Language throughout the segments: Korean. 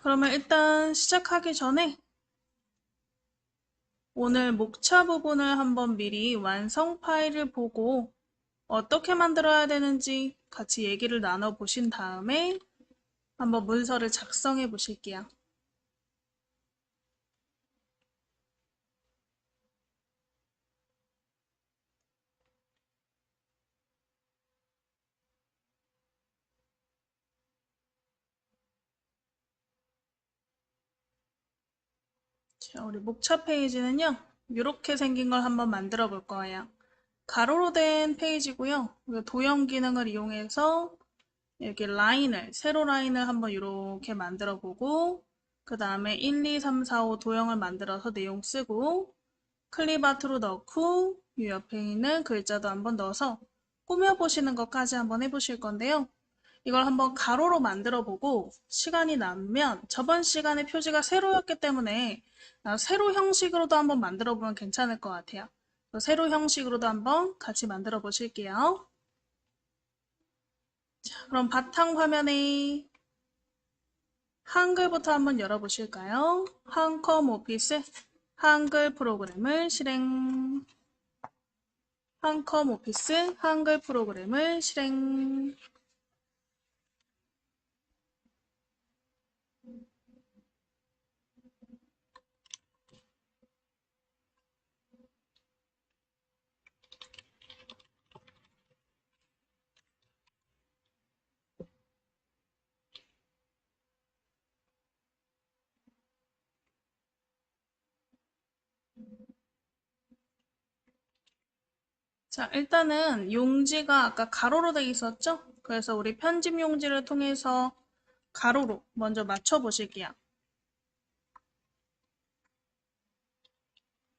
그러면 일단 시작하기 전에 오늘 목차 부분을 한번 미리 완성 파일을 보고 어떻게 만들어야 되는지 같이 얘기를 나눠보신 다음에 한번 문서를 작성해 보실게요. 자, 우리 목차 페이지는요, 이렇게 생긴 걸 한번 만들어 볼 거예요. 가로로 된 페이지고요. 도형 기능을 이용해서 이렇게 세로 라인을 한번 이렇게 만들어 보고, 그 다음에 1, 2, 3, 4, 5 도형을 만들어서 내용 쓰고, 클립아트로 넣고, 이 옆에 있는 글자도 한번 넣어서 꾸며보시는 것까지 한번 해보실 건데요. 이걸 한번 가로로 만들어 보고 시간이 남으면 저번 시간에 표지가 세로였기 때문에 세로 형식으로도 한번 만들어 보면 괜찮을 것 같아요. 세로 형식으로도 한번 같이 만들어 보실게요. 자, 그럼 바탕 화면에 한글부터 한번 열어보실까요? 한컴 오피스 한글 프로그램을 실행. 한컴 오피스 한글 프로그램을 실행. 자, 일단은 용지가 아까 가로로 되어 있었죠? 그래서 우리 편집 용지를 통해서 가로로 먼저 맞춰 보실게요.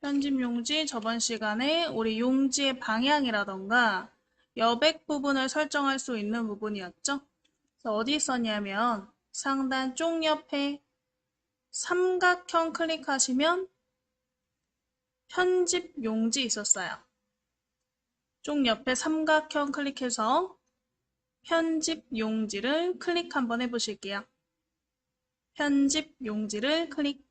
편집 용지 저번 시간에 우리 용지의 방향이라던가 여백 부분을 설정할 수 있는 부분이었죠? 그래서 어디 있었냐면 상단 쪽 옆에 삼각형 클릭하시면 편집 용지 있었어요. 쪽 옆에 삼각형 클릭해서 편집 용지를 클릭 한번 해보실게요. 편집 용지를 클릭.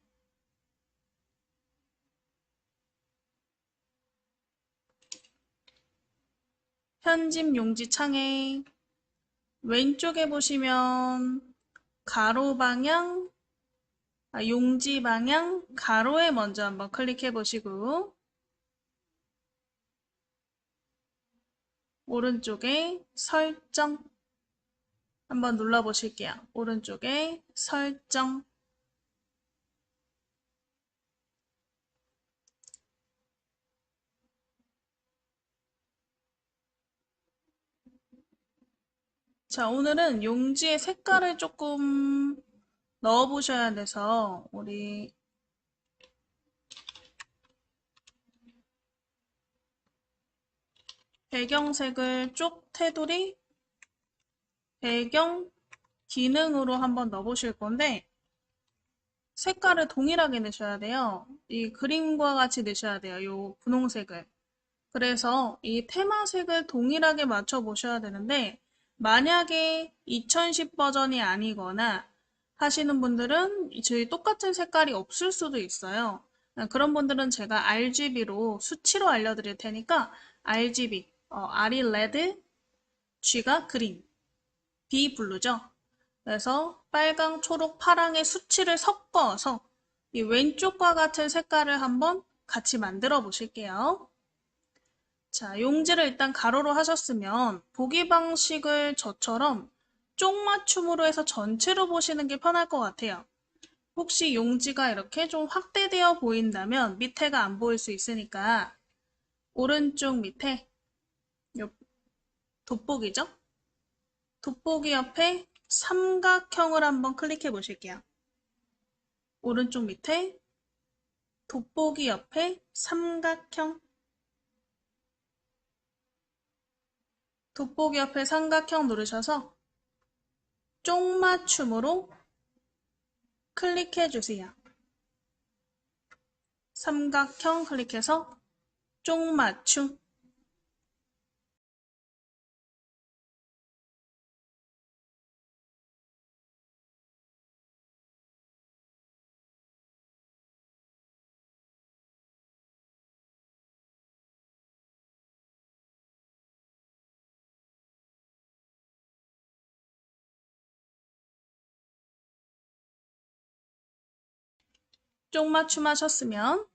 편집 용지 창에 왼쪽에 보시면 가로 방향, 용지 방향, 가로에 먼저 한번 클릭해 보시고 오른쪽에 설정 한번 눌러 보실게요. 오른쪽에 설정. 자, 오늘은 용지의 색깔을 조금 넣어 보셔야 돼서 우리 배경색을 쪽 테두리 배경 기능으로 한번 넣어 보실 건데 색깔을 동일하게 넣으셔야 돼요. 이 그림과 같이 넣으셔야 돼요. 이 분홍색을. 그래서 이 테마색을 동일하게 맞춰 보셔야 되는데 만약에 2010 버전이 아니거나 하시는 분들은 저희 똑같은 색깔이 없을 수도 있어요. 그런 분들은 제가 RGB로 수치로 알려드릴 테니까 RGB, R이 레드, G가 그린, B 블루죠. 그래서 빨강, 초록, 파랑의 수치를 섞어서 이 왼쪽과 같은 색깔을 한번 같이 만들어 보실게요. 자, 용지를 일단 가로로 하셨으면 보기 방식을 저처럼 쪽맞춤으로 해서 전체로 보시는 게 편할 것 같아요. 혹시 용지가 이렇게 좀 확대되어 보인다면 밑에가 안 보일 수 있으니까 오른쪽 밑에 요 돋보기죠? 돋보기 옆에 삼각형을 한번 클릭해 보실게요. 오른쪽 밑에 돋보기 옆에 삼각형, 돋보기 옆에 삼각형 누르셔서 쪽맞춤으로 클릭해 주세요. 삼각형 클릭해서 쪽맞춤. 쪽맞춤 하셨으면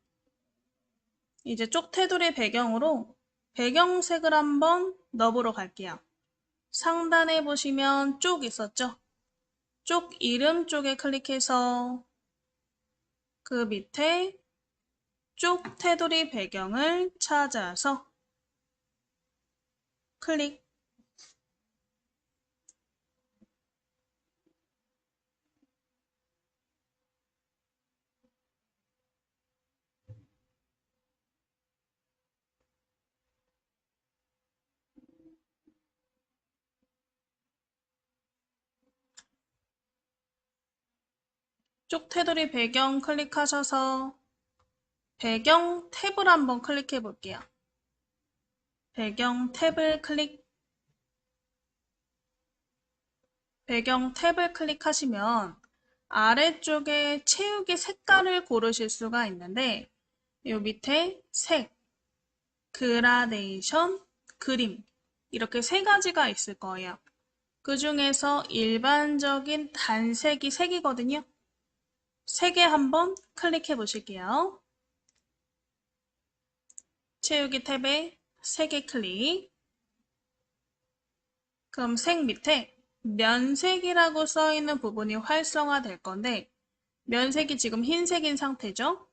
이제 쪽 테두리 배경으로 배경색을 한번 넣어보러 갈게요. 상단에 보시면 쪽 있었죠? 쪽 이름 쪽에 클릭해서 그 밑에 쪽 테두리 배경을 찾아서 클릭. 쪽 테두리 배경 클릭하셔서 배경 탭을 한번 클릭해 볼게요. 배경 탭을 클릭. 배경 탭을 클릭하시면 아래쪽에 채우기 색깔을 고르실 수가 있는데 이 밑에 색, 그라데이션, 그림 이렇게 세 가지가 있을 거예요. 그 중에서 일반적인 단색이 색이거든요. 색에 한번 클릭해 보실게요. 채우기 탭에 색에 클릭. 그럼 색 밑에 면색이라고 써 있는 부분이 활성화 될 건데 면색이 지금 흰색인 상태죠?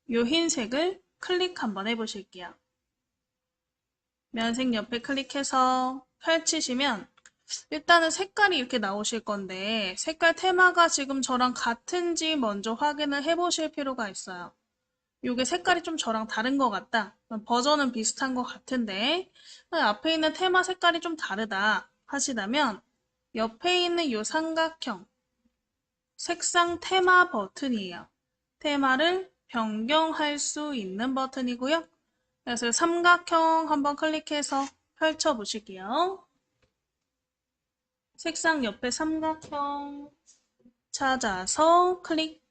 이 흰색을 클릭 한번 해보실게요. 면색 옆에 클릭해서 펼치시면 일단은 색깔이 이렇게 나오실 건데 색깔 테마가 지금 저랑 같은지 먼저 확인을 해보실 필요가 있어요. 이게 색깔이 좀 저랑 다른 것 같다. 버전은 비슷한 것 같은데 앞에 있는 테마 색깔이 좀 다르다 하시다면 옆에 있는 이 삼각형 색상 테마 버튼이에요. 테마를 변경할 수 있는 버튼이고요. 그래서 삼각형 한번 클릭해서 펼쳐 보실게요. 색상 옆에 삼각형 찾아서 클릭.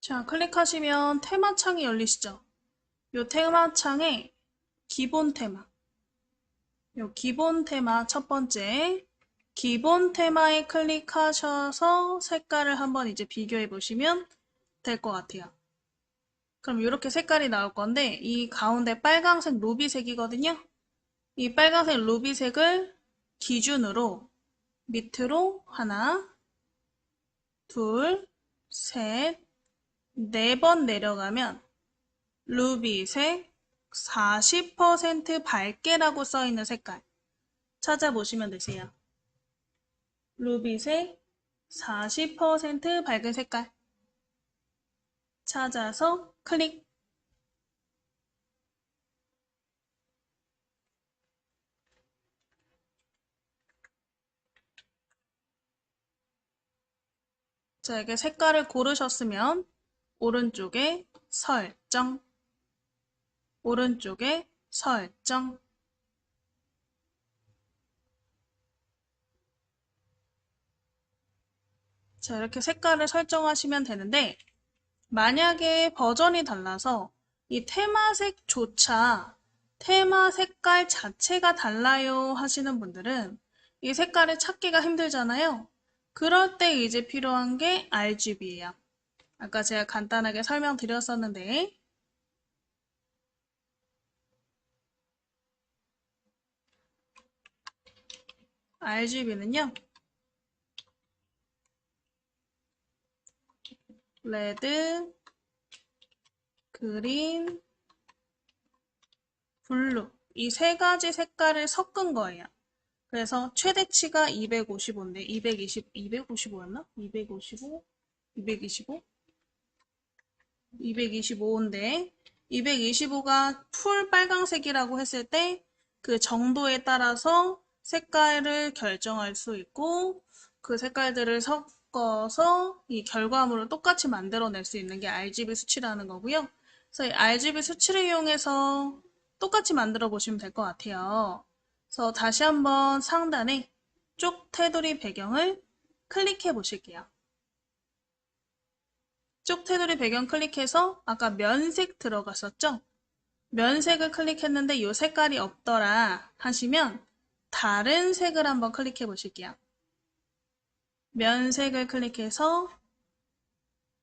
자, 클릭하시면 테마 창이 열리시죠? 이 테마 창에 기본 테마, 요 기본 테마 첫 번째 기본 테마에 클릭하셔서 색깔을 한번 이제 비교해 보시면 될 것 같아요. 그럼 이렇게 색깔이 나올 건데 이 가운데 빨강색 루비색이거든요. 이 빨강색 루비색을 기준으로 밑으로 하나, 둘, 셋, 네 번 내려가면 루비색 40% 밝게라고 써있는 색깔 찾아보시면 되세요. 루비색 40% 밝은 색깔 찾아서 클릭. 자, 이렇게 색깔을 고르셨으면 오른쪽에 설정, 오른쪽에 설정. 자, 이렇게 색깔을 설정하시면 되는데 만약에 버전이 달라서 이 테마색조차 테마 색깔 자체가 달라요 하시는 분들은 이 색깔을 찾기가 힘들잖아요. 그럴 때 이제 필요한 게 RGB예요. 아까 제가 간단하게 설명드렸었는데 RGB는요. 레드, 그린, 블루 이 세 가지 색깔을 섞은 거예요. 그래서 최대치가 255인데 255였나? 255? 225? 225인데 225가 풀 빨강색이라고 했을 때 그 정도에 따라서 색깔을 결정할 수 있고 그 색깔들을 섞어서 이 결과물을 똑같이 만들어낼 수 있는 게 RGB 수치라는 거고요. 그래서 이 RGB 수치를 이용해서 똑같이 만들어 보시면 될 것 같아요. 그래서 다시 한번 상단에 쪽 테두리 배경을 클릭해 보실게요. 쪽 테두리 배경 클릭해서 아까 면색 들어갔었죠? 면색을 클릭했는데 이 색깔이 없더라 하시면 다른 색을 한번 클릭해 보실게요. 면색을 클릭해서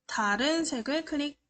다른 색을 클릭.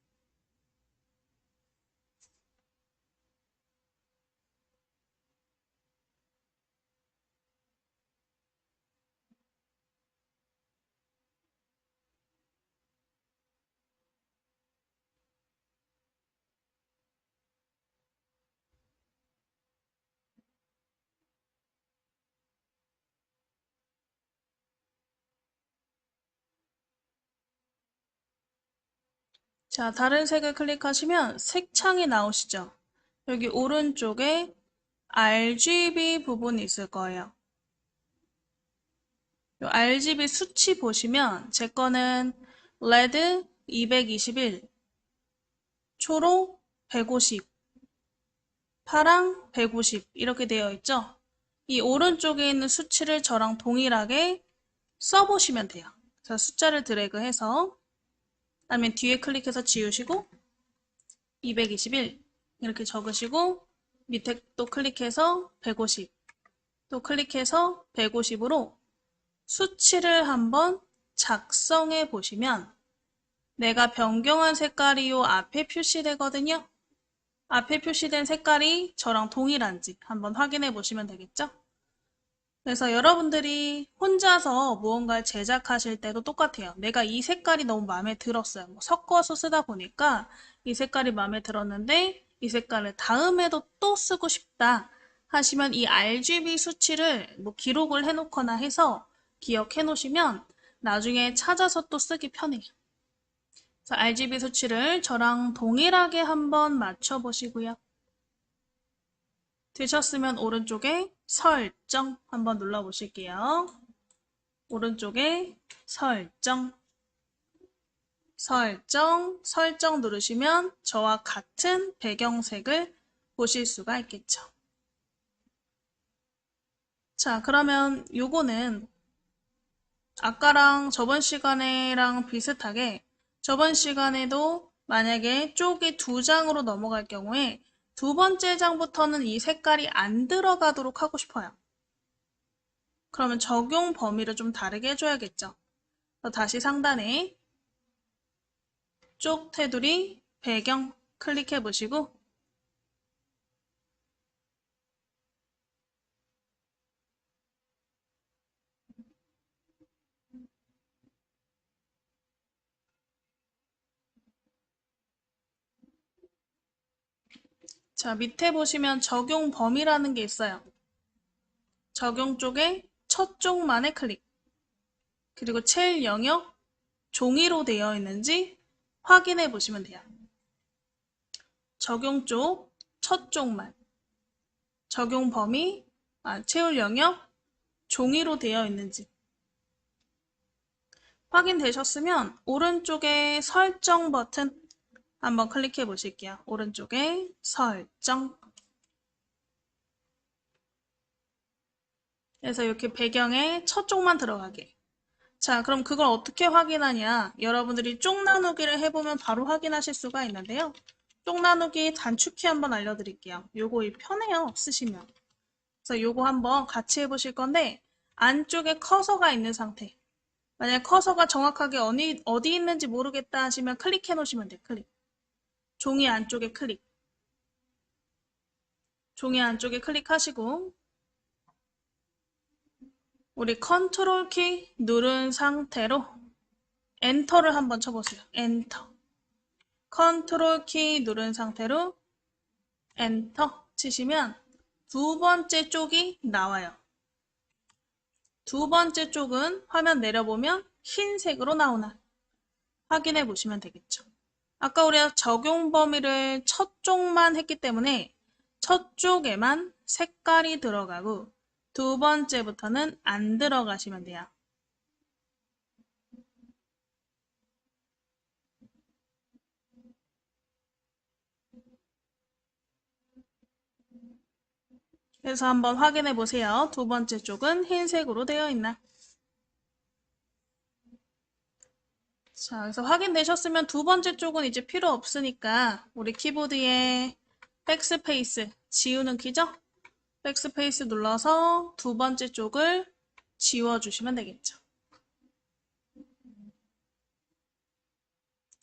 자, 다른 색을 클릭하시면 색창이 나오시죠? 여기 오른쪽에 RGB 부분이 있을 거예요. 이 RGB 수치 보시면 제 거는 레드 221, 초록 150, 파랑 150 이렇게 되어 있죠? 이 오른쪽에 있는 수치를 저랑 동일하게 써보시면 돼요. 그래서 숫자를 드래그해서 그다음에 뒤에 클릭해서 지우시고 221 이렇게 적으시고 밑에 또 클릭해서 150 또 클릭해서 150으로 수치를 한번 작성해 보시면 내가 변경한 색깔이 요 앞에 표시되거든요. 앞에 표시된 색깔이 저랑 동일한지 한번 확인해 보시면 되겠죠? 그래서 여러분들이 혼자서 무언가를 제작하실 때도 똑같아요. 내가 이 색깔이 너무 마음에 들었어요. 뭐 섞어서 쓰다 보니까 이 색깔이 마음에 들었는데 이 색깔을 다음에도 또 쓰고 싶다 하시면 이 RGB 수치를 뭐 기록을 해놓거나 해서 기억해 놓으시면 나중에 찾아서 또 쓰기 편해요. 그래서 RGB 수치를 저랑 동일하게 한번 맞춰 보시고요. 되셨으면 오른쪽에 설정 한번 눌러보실게요. 오른쪽에 설정 누르시면 저와 같은 배경색을 보실 수가 있겠죠. 자, 그러면 요거는 아까랑 저번 시간에랑 비슷하게 저번 시간에도 만약에 쪽이 2장으로 넘어갈 경우에 두 번째 장부터는 이 색깔이 안 들어가도록 하고 싶어요. 그러면 적용 범위를 좀 다르게 해줘야겠죠. 다시 상단에 쪽 테두리 배경 클릭해 보시고 자, 밑에 보시면 적용 범위라는 게 있어요. 적용 쪽에 첫 쪽만의 클릭 그리고 첼 영역 종이로 되어 있는지 확인해 보시면 돼요. 적용 쪽 첫 쪽만 적용 범위 채울 영역 종이로 되어 있는지 확인되셨으면 오른쪽에 설정 버튼 한번 클릭해 보실게요. 오른쪽에 설정 그래서 이렇게 배경에 첫 쪽만 들어가게. 자, 그럼 그걸 어떻게 확인하냐? 여러분들이 쪽 나누기를 해보면 바로 확인하실 수가 있는데요. 쪽 나누기 단축키 한번 알려드릴게요. 요거 편해요, 쓰시면. 그래서 요거 한번 같이 해보실 건데 안쪽에 커서가 있는 상태. 만약 커서가 정확하게 어디 있는지 모르겠다 하시면 클릭해 놓으시면 돼요. 클릭. 종이 안쪽에 클릭. 종이 안쪽에 클릭하시고 우리 컨트롤 키 누른 상태로 엔터를 한번 쳐보세요. 엔터. 컨트롤 키 누른 상태로 엔터 치시면 두 번째 쪽이 나와요. 두 번째 쪽은 화면 내려보면 흰색으로 나오나 확인해 보시면 되겠죠. 아까 우리가 적용 범위를 첫 쪽만 했기 때문에 첫 쪽에만 색깔이 들어가고 두 번째부터는 안 들어가시면 돼요. 그래서 한번 확인해 보세요. 두 번째 쪽은 흰색으로 되어 있나? 자, 그래서 확인되셨으면 두 번째 쪽은 이제 필요 없으니까 우리 키보드에 백스페이스 지우는 키죠? 백스페이스 눌러서 두 번째 쪽을 지워주시면 되겠죠.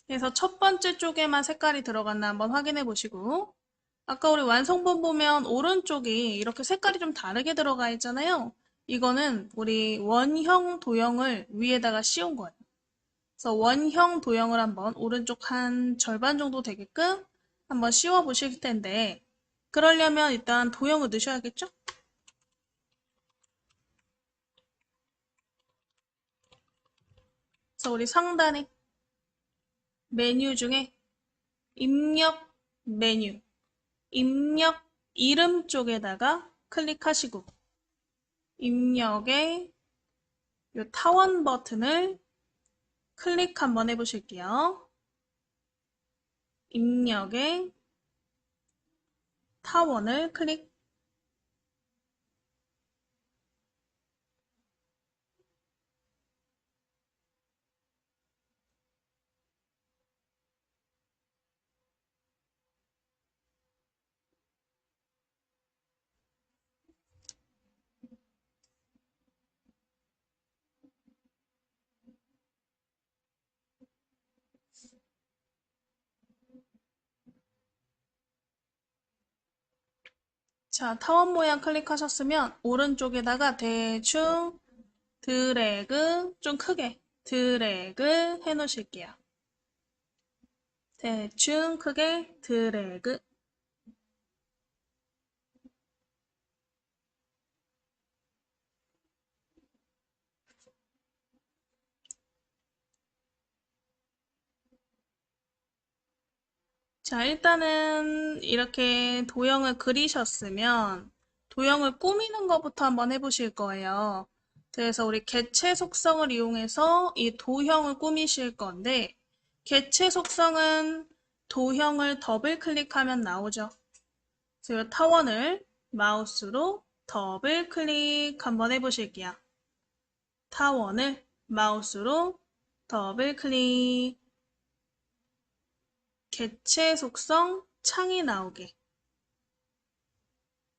그래서 첫 번째 쪽에만 색깔이 들어갔나 한번 확인해 보시고 아까 우리 완성본 보면 오른쪽이 이렇게 색깔이 좀 다르게 들어가 있잖아요. 이거는 우리 원형 도형을 위에다가 씌운 거예요. 그래서 원형 도형을 한번 오른쪽 한 절반 정도 되게끔 한번 씌워 보실 텐데 그러려면 일단 도형을 넣으셔야겠죠? 그래서 우리 상단에 메뉴 중에 입력 메뉴, 입력 이름 쪽에다가 클릭하시고 입력의 이 타원 버튼을 클릭 한번 해보실게요. 입력의 타원을 클릭. 자, 타원 모양 클릭하셨으면 오른쪽에다가 대충 드래그, 좀 크게 드래그 해 놓으실게요. 대충 크게 드래그. 자, 일단은 이렇게 도형을 그리셨으면 도형을 꾸미는 것부터 한번 해보실 거예요. 그래서 우리 개체 속성을 이용해서 이 도형을 꾸미실 건데 개체 속성은 도형을 더블 클릭하면 나오죠. 그래서 이 타원을 마우스로 더블 클릭 한번 해보실게요. 타원을 마우스로 더블 클릭. 개체 속성 창이 나오게.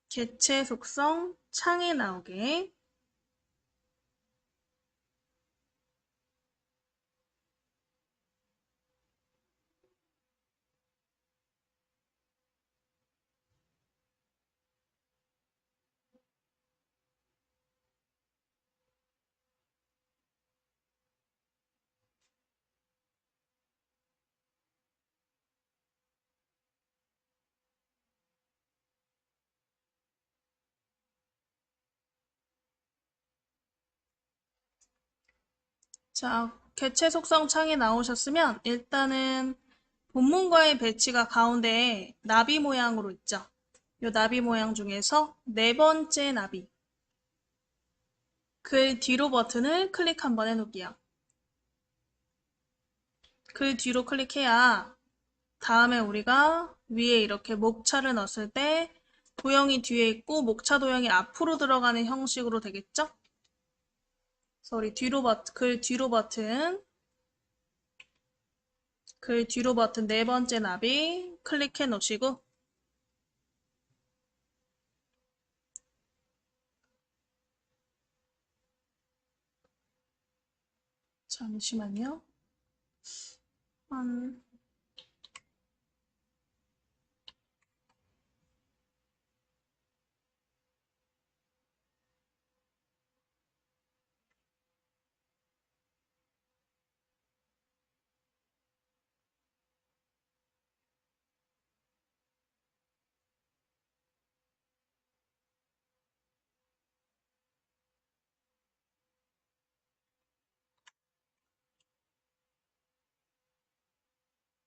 개체 속성 창이 나오게. 자, 개체 속성 창이 나오셨으면 일단은 본문과의 배치가 가운데에 나비 모양으로 있죠. 이 나비 모양 중에서 네 번째 나비. 글 뒤로 버튼을 클릭 한번 해놓을게요. 글 뒤로 클릭해야 다음에 우리가 위에 이렇게 목차를 넣었을 때 도형이 뒤에 있고 목차 도형이 앞으로 들어가는 형식으로 되겠죠? 그래서 우리 뒤로 버튼, 글 뒤로 버튼 네 번째 나비 클릭해 놓으시고 잠시만요. 한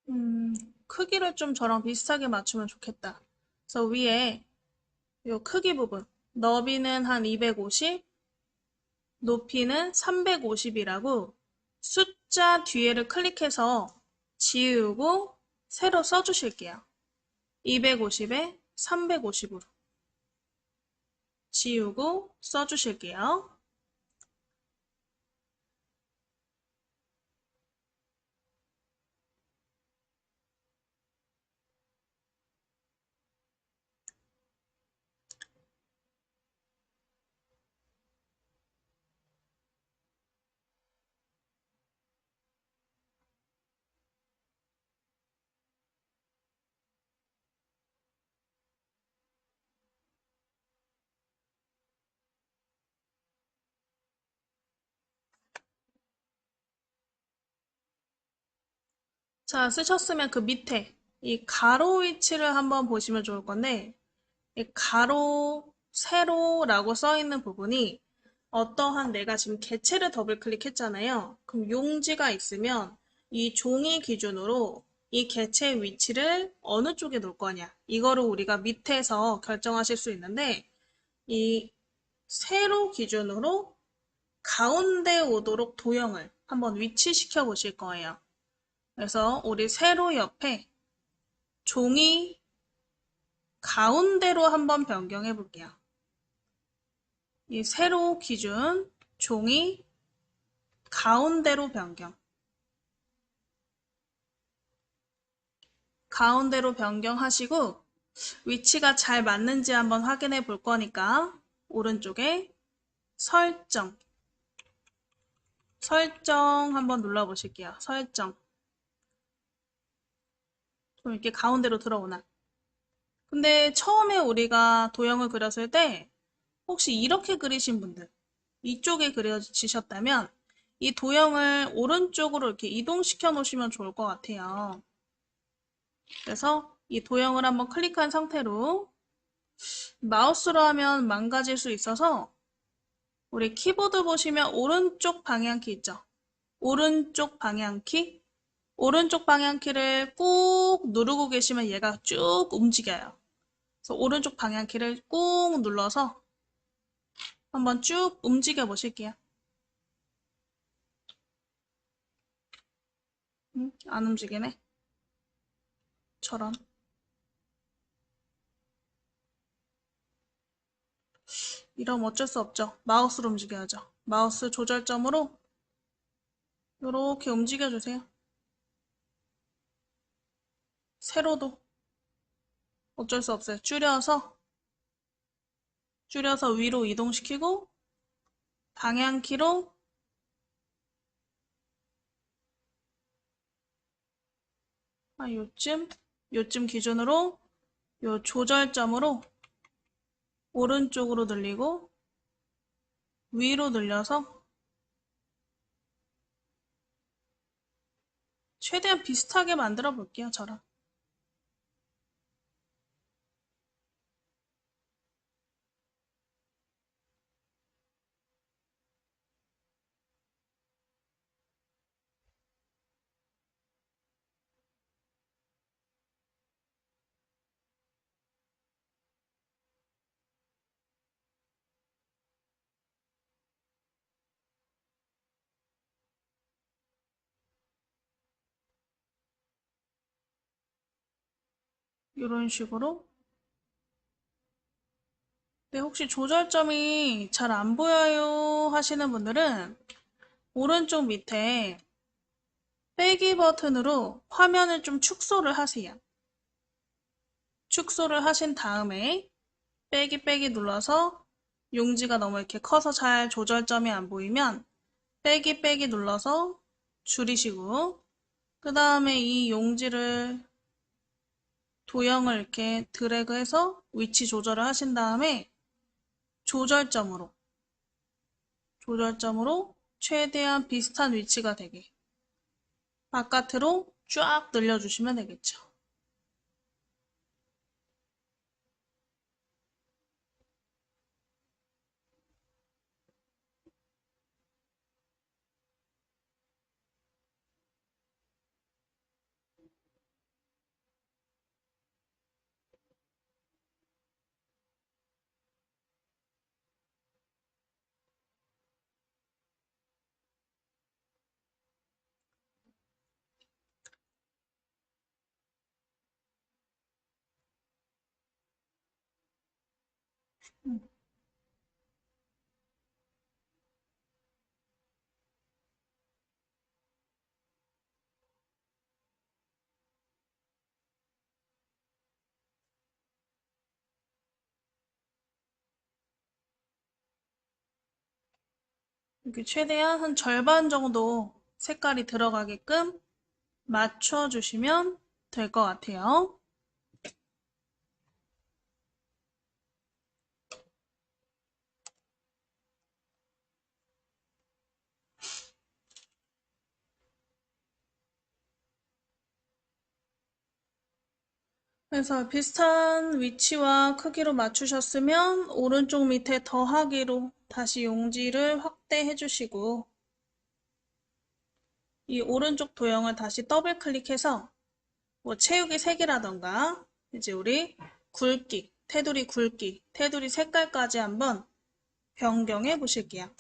음, 크기를 좀 저랑 비슷하게 맞추면 좋겠다. 그래서 위에 요 크기 부분, 너비는 한 250, 높이는 350이라고 숫자 뒤에를 클릭해서 지우고 새로 써주실게요. 250에 350으로 지우고 써주실게요. 자, 쓰셨으면 그 밑에 이 가로 위치를 한번 보시면 좋을 건데, 이 가로, 세로라고 써 있는 부분이 어떠한 내가 지금 개체를 더블 클릭했잖아요. 그럼 용지가 있으면 이 종이 기준으로 이 개체의 위치를 어느 쪽에 놓을 거냐. 이거를 우리가 밑에서 결정하실 수 있는데, 이 세로 기준으로 가운데 오도록 도형을 한번 위치시켜 보실 거예요. 그래서 우리 세로 옆에 종이 가운데로 한번 변경해 볼게요. 이 세로 기준 종이 가운데로 변경. 가운데로 변경하시고 위치가 잘 맞는지 한번 확인해 볼 거니까 오른쪽에 설정. 설정 한번 눌러 보실게요. 설정. 좀 이렇게 가운데로 들어오나. 근데 처음에 우리가 도형을 그렸을 때 혹시 이렇게 그리신 분들, 이쪽에 그려지셨다면 이 도형을 오른쪽으로 이렇게 이동시켜 놓으시면 좋을 것 같아요. 그래서 이 도형을 한번 클릭한 상태로 마우스로 하면 망가질 수 있어서 우리 키보드 보시면 오른쪽 방향키 있죠? 오른쪽 방향키? 오른쪽 방향키를 꾹 누르고 계시면 얘가 쭉 움직여요. 그래서 오른쪽 방향키를 꾹 눌러서 한번 쭉 움직여 보실게요. 안 움직이네. 저런. 이러면 어쩔 수 없죠. 마우스로 움직여야죠. 마우스 조절점으로 이렇게 움직여주세요. 세로도 어쩔 수 없어요. 줄여서 위로 이동시키고 방향키로 요쯤 기준으로 요 조절점으로 오른쪽으로 늘리고 위로 늘려서 최대한 비슷하게 만들어 볼게요, 저랑. 이런 식으로. 네, 혹시 조절점이 잘 안 보여요 하시는 분들은 오른쪽 밑에 빼기 버튼으로 화면을 좀 축소를 하세요. 축소를 하신 다음에 빼기 눌러서 용지가 너무 이렇게 커서 잘 조절점이 안 보이면 빼기 눌러서 줄이시고 그 다음에 이 용지를 도형을 이렇게 드래그해서 위치 조절을 하신 다음에 조절점으로 최대한 비슷한 위치가 되게 바깥으로 쫙 늘려주시면 되겠죠. 이렇게 최대한 한 절반 정도 색깔이 들어가게끔 맞춰주시면 될 것 같아요. 그래서 비슷한 위치와 크기로 맞추셨으면 오른쪽 밑에 더하기로 다시 용지를 확대해 주시고 이 오른쪽 도형을 다시 더블 클릭해서 뭐 채우기 색이라던가 이제 우리 굵기, 테두리 색깔까지 한번 변경해 보실게요.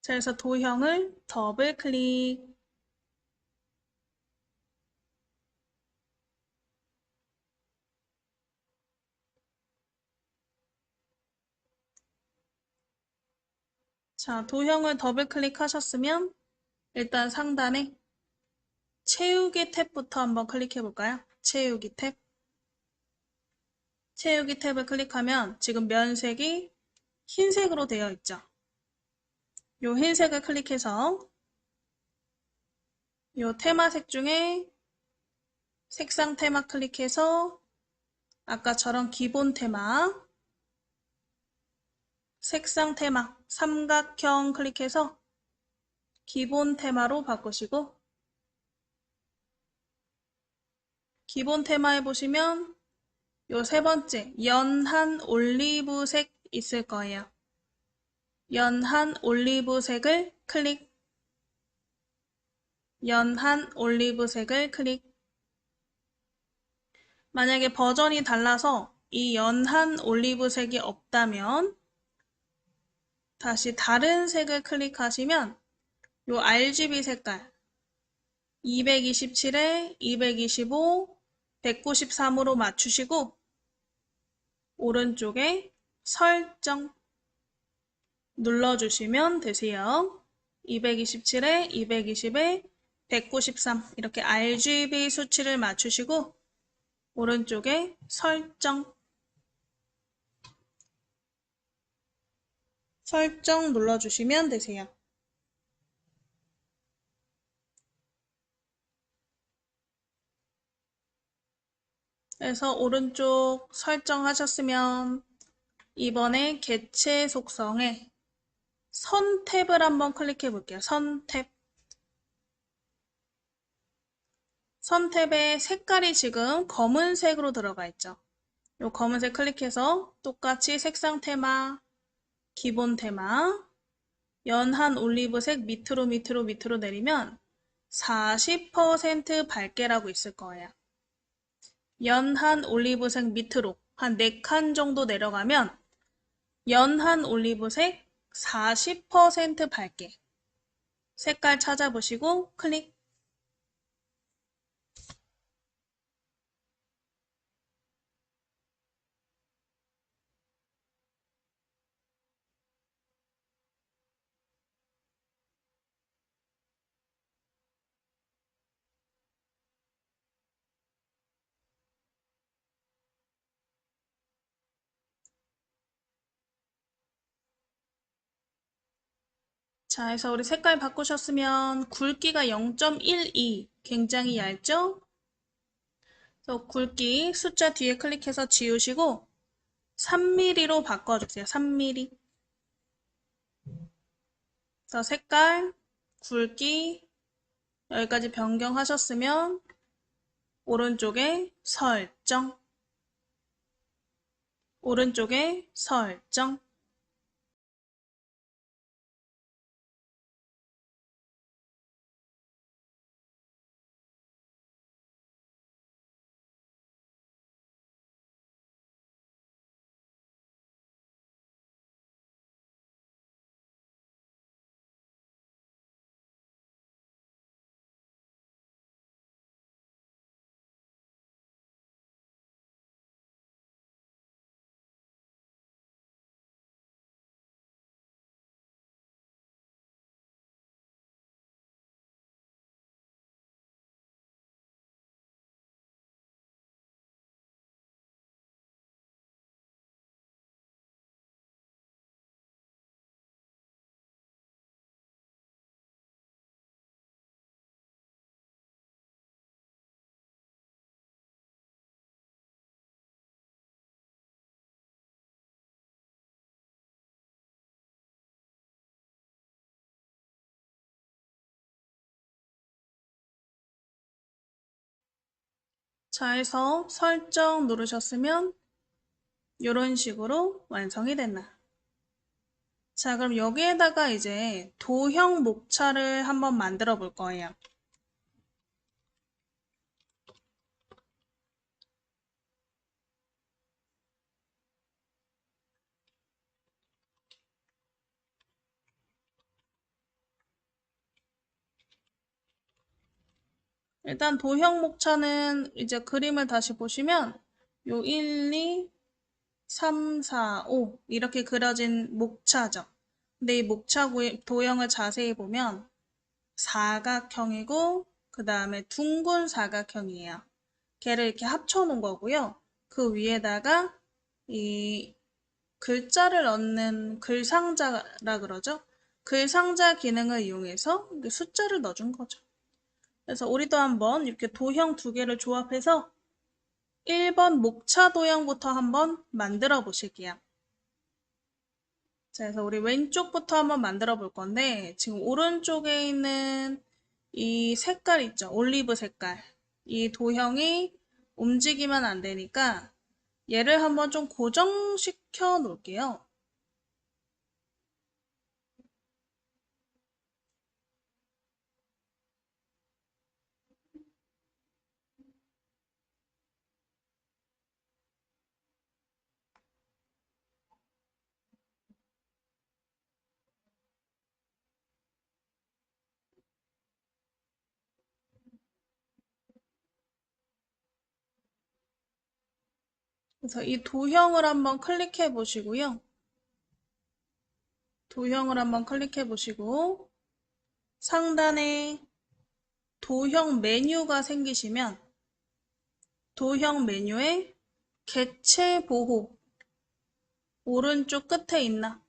자, 그래서 도형을 더블 클릭. 자, 도형을 더블 클릭하셨으면 일단 상단에 채우기 탭부터 한번 클릭해 볼까요? 채우기 탭. 채우기 탭을 클릭하면 지금 면색이 흰색으로 되어 있죠. 이 흰색을 클릭해서 이 테마색 중에 색상 테마 클릭해서 아까처럼 기본 테마, 색상 테마, 삼각형 클릭해서 기본 테마로 바꾸시고 기본 테마에 보시면 요 세 번째 연한 올리브색 있을 거예요. 연한 올리브색을 클릭. 연한 올리브색을 클릭. 만약에 버전이 달라서 이 연한 올리브색이 없다면 다시 다른 색을 클릭하시면 요 RGB 색깔 227에 225, 193으로 맞추시고 오른쪽에 설정 눌러주시면 되세요. 227에 220에 193 이렇게 RGB 수치를 맞추시고 오른쪽에 설정 눌러주시면 되세요. 그래서 오른쪽 설정하셨으면 이번에 개체 속성에 선 탭을 한번 클릭해 볼게요. 선 탭. 선 탭에 색깔이 지금 검은색으로 들어가 있죠. 이 검은색 클릭해서 똑같이 색상 테마, 기본 테마, 연한 올리브색 밑으로 내리면 40% 밝게라고 있을 거예요. 연한 올리브색 밑으로 한 4칸 정도 내려가면 연한 올리브색 40% 밝게 색깔 찾아보시고 클릭. 자, 해서 우리 색깔 바꾸셨으면 굵기가 0.12 굉장히 얇죠? 그래서 굵기 숫자 뒤에 클릭해서 지우시고 3mm로 바꿔주세요. 3mm. 그래서 색깔, 굵기 여기까지 변경하셨으면 오른쪽에 설정, 오른쪽에 설정. 자, 해서 설정 누르셨으면 이런 식으로 완성이 됐나. 자, 그럼 여기에다가 이제 도형 목차를 한번 만들어 볼 거예요. 일단 도형 목차는 이제 그림을 다시 보시면 요 1, 2, 3, 4, 5 이렇게 그려진 목차죠. 근데 이 목차 도형을 자세히 보면 사각형이고 그 다음에 둥근 사각형이에요. 걔를 이렇게 합쳐 놓은 거고요. 그 위에다가 이 글자를 넣는 글상자라 그러죠. 글상자 기능을 이용해서 숫자를 넣어준 거죠. 그래서 우리도 한번 이렇게 도형 두 개를 조합해서 1번 목차 도형부터 한번 만들어 보실게요. 자, 그래서 우리 왼쪽부터 한번 만들어 볼 건데 지금 오른쪽에 있는 이 색깔 있죠? 올리브 색깔. 이 도형이 움직이면 안 되니까 얘를 한번 좀 고정시켜 놓을게요. 그래서 이 도형을 한번 클릭해 보시고요. 도형을 한번 클릭해 보시고 상단에 도형 메뉴가 생기시면 도형 메뉴에 개체 보호 오른쪽 끝에 있나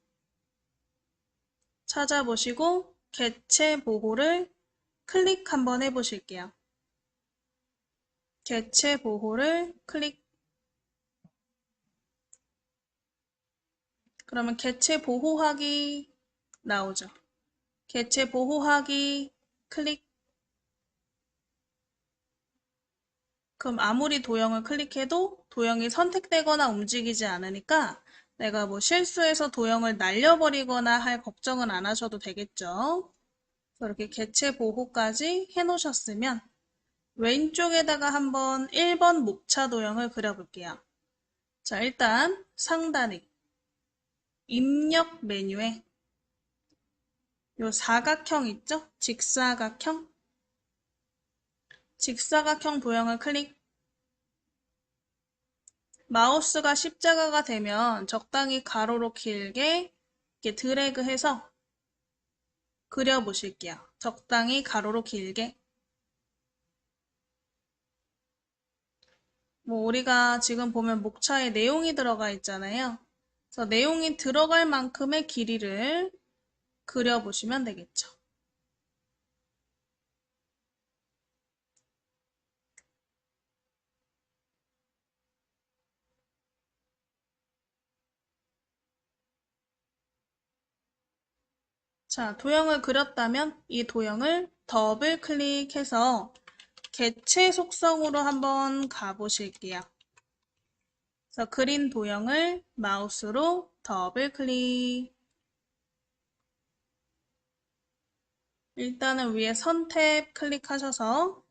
찾아보시고 개체 보호를 클릭 한번 해보실게요. 개체 보호를 클릭. 그러면 개체 보호하기 나오죠. 개체 보호하기 클릭. 그럼 아무리 도형을 클릭해도 도형이 선택되거나 움직이지 않으니까 내가 뭐 실수해서 도형을 날려버리거나 할 걱정은 안 하셔도 되겠죠. 이렇게 개체 보호까지 해놓으셨으면 왼쪽에다가 한번 1번 목차 도형을 그려볼게요. 자, 일단 상단에 입력 메뉴에 요 사각형 있죠? 직사각형. 직사각형 도형을 클릭. 마우스가 십자가가 되면 적당히 가로로 길게 이렇게 드래그해서 그려보실게요. 적당히 가로로 길게. 뭐 우리가 지금 보면 목차에 내용이 들어가 있잖아요. 그래서 내용이 들어갈 만큼의 길이를 그려보시면 되겠죠. 자, 도형을 그렸다면 이 도형을 더블 클릭해서 개체 속성으로 한번 가보실게요. 그래서 그린 도형을 마우스로 더블 클릭. 일단은 위에 선 탭 클릭하셔서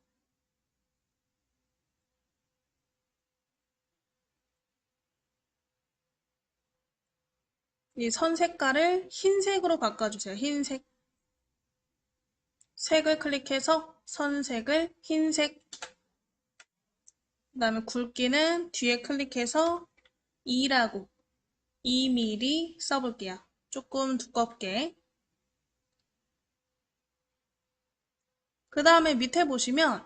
이 선 색깔을 흰색으로 바꿔주세요. 흰색. 색을 클릭해서 선색을 흰색. 그 다음에 굵기는 뒤에 클릭해서 2라고 2mm 써볼게요. 조금 두껍게. 그 다음에 밑에 보시면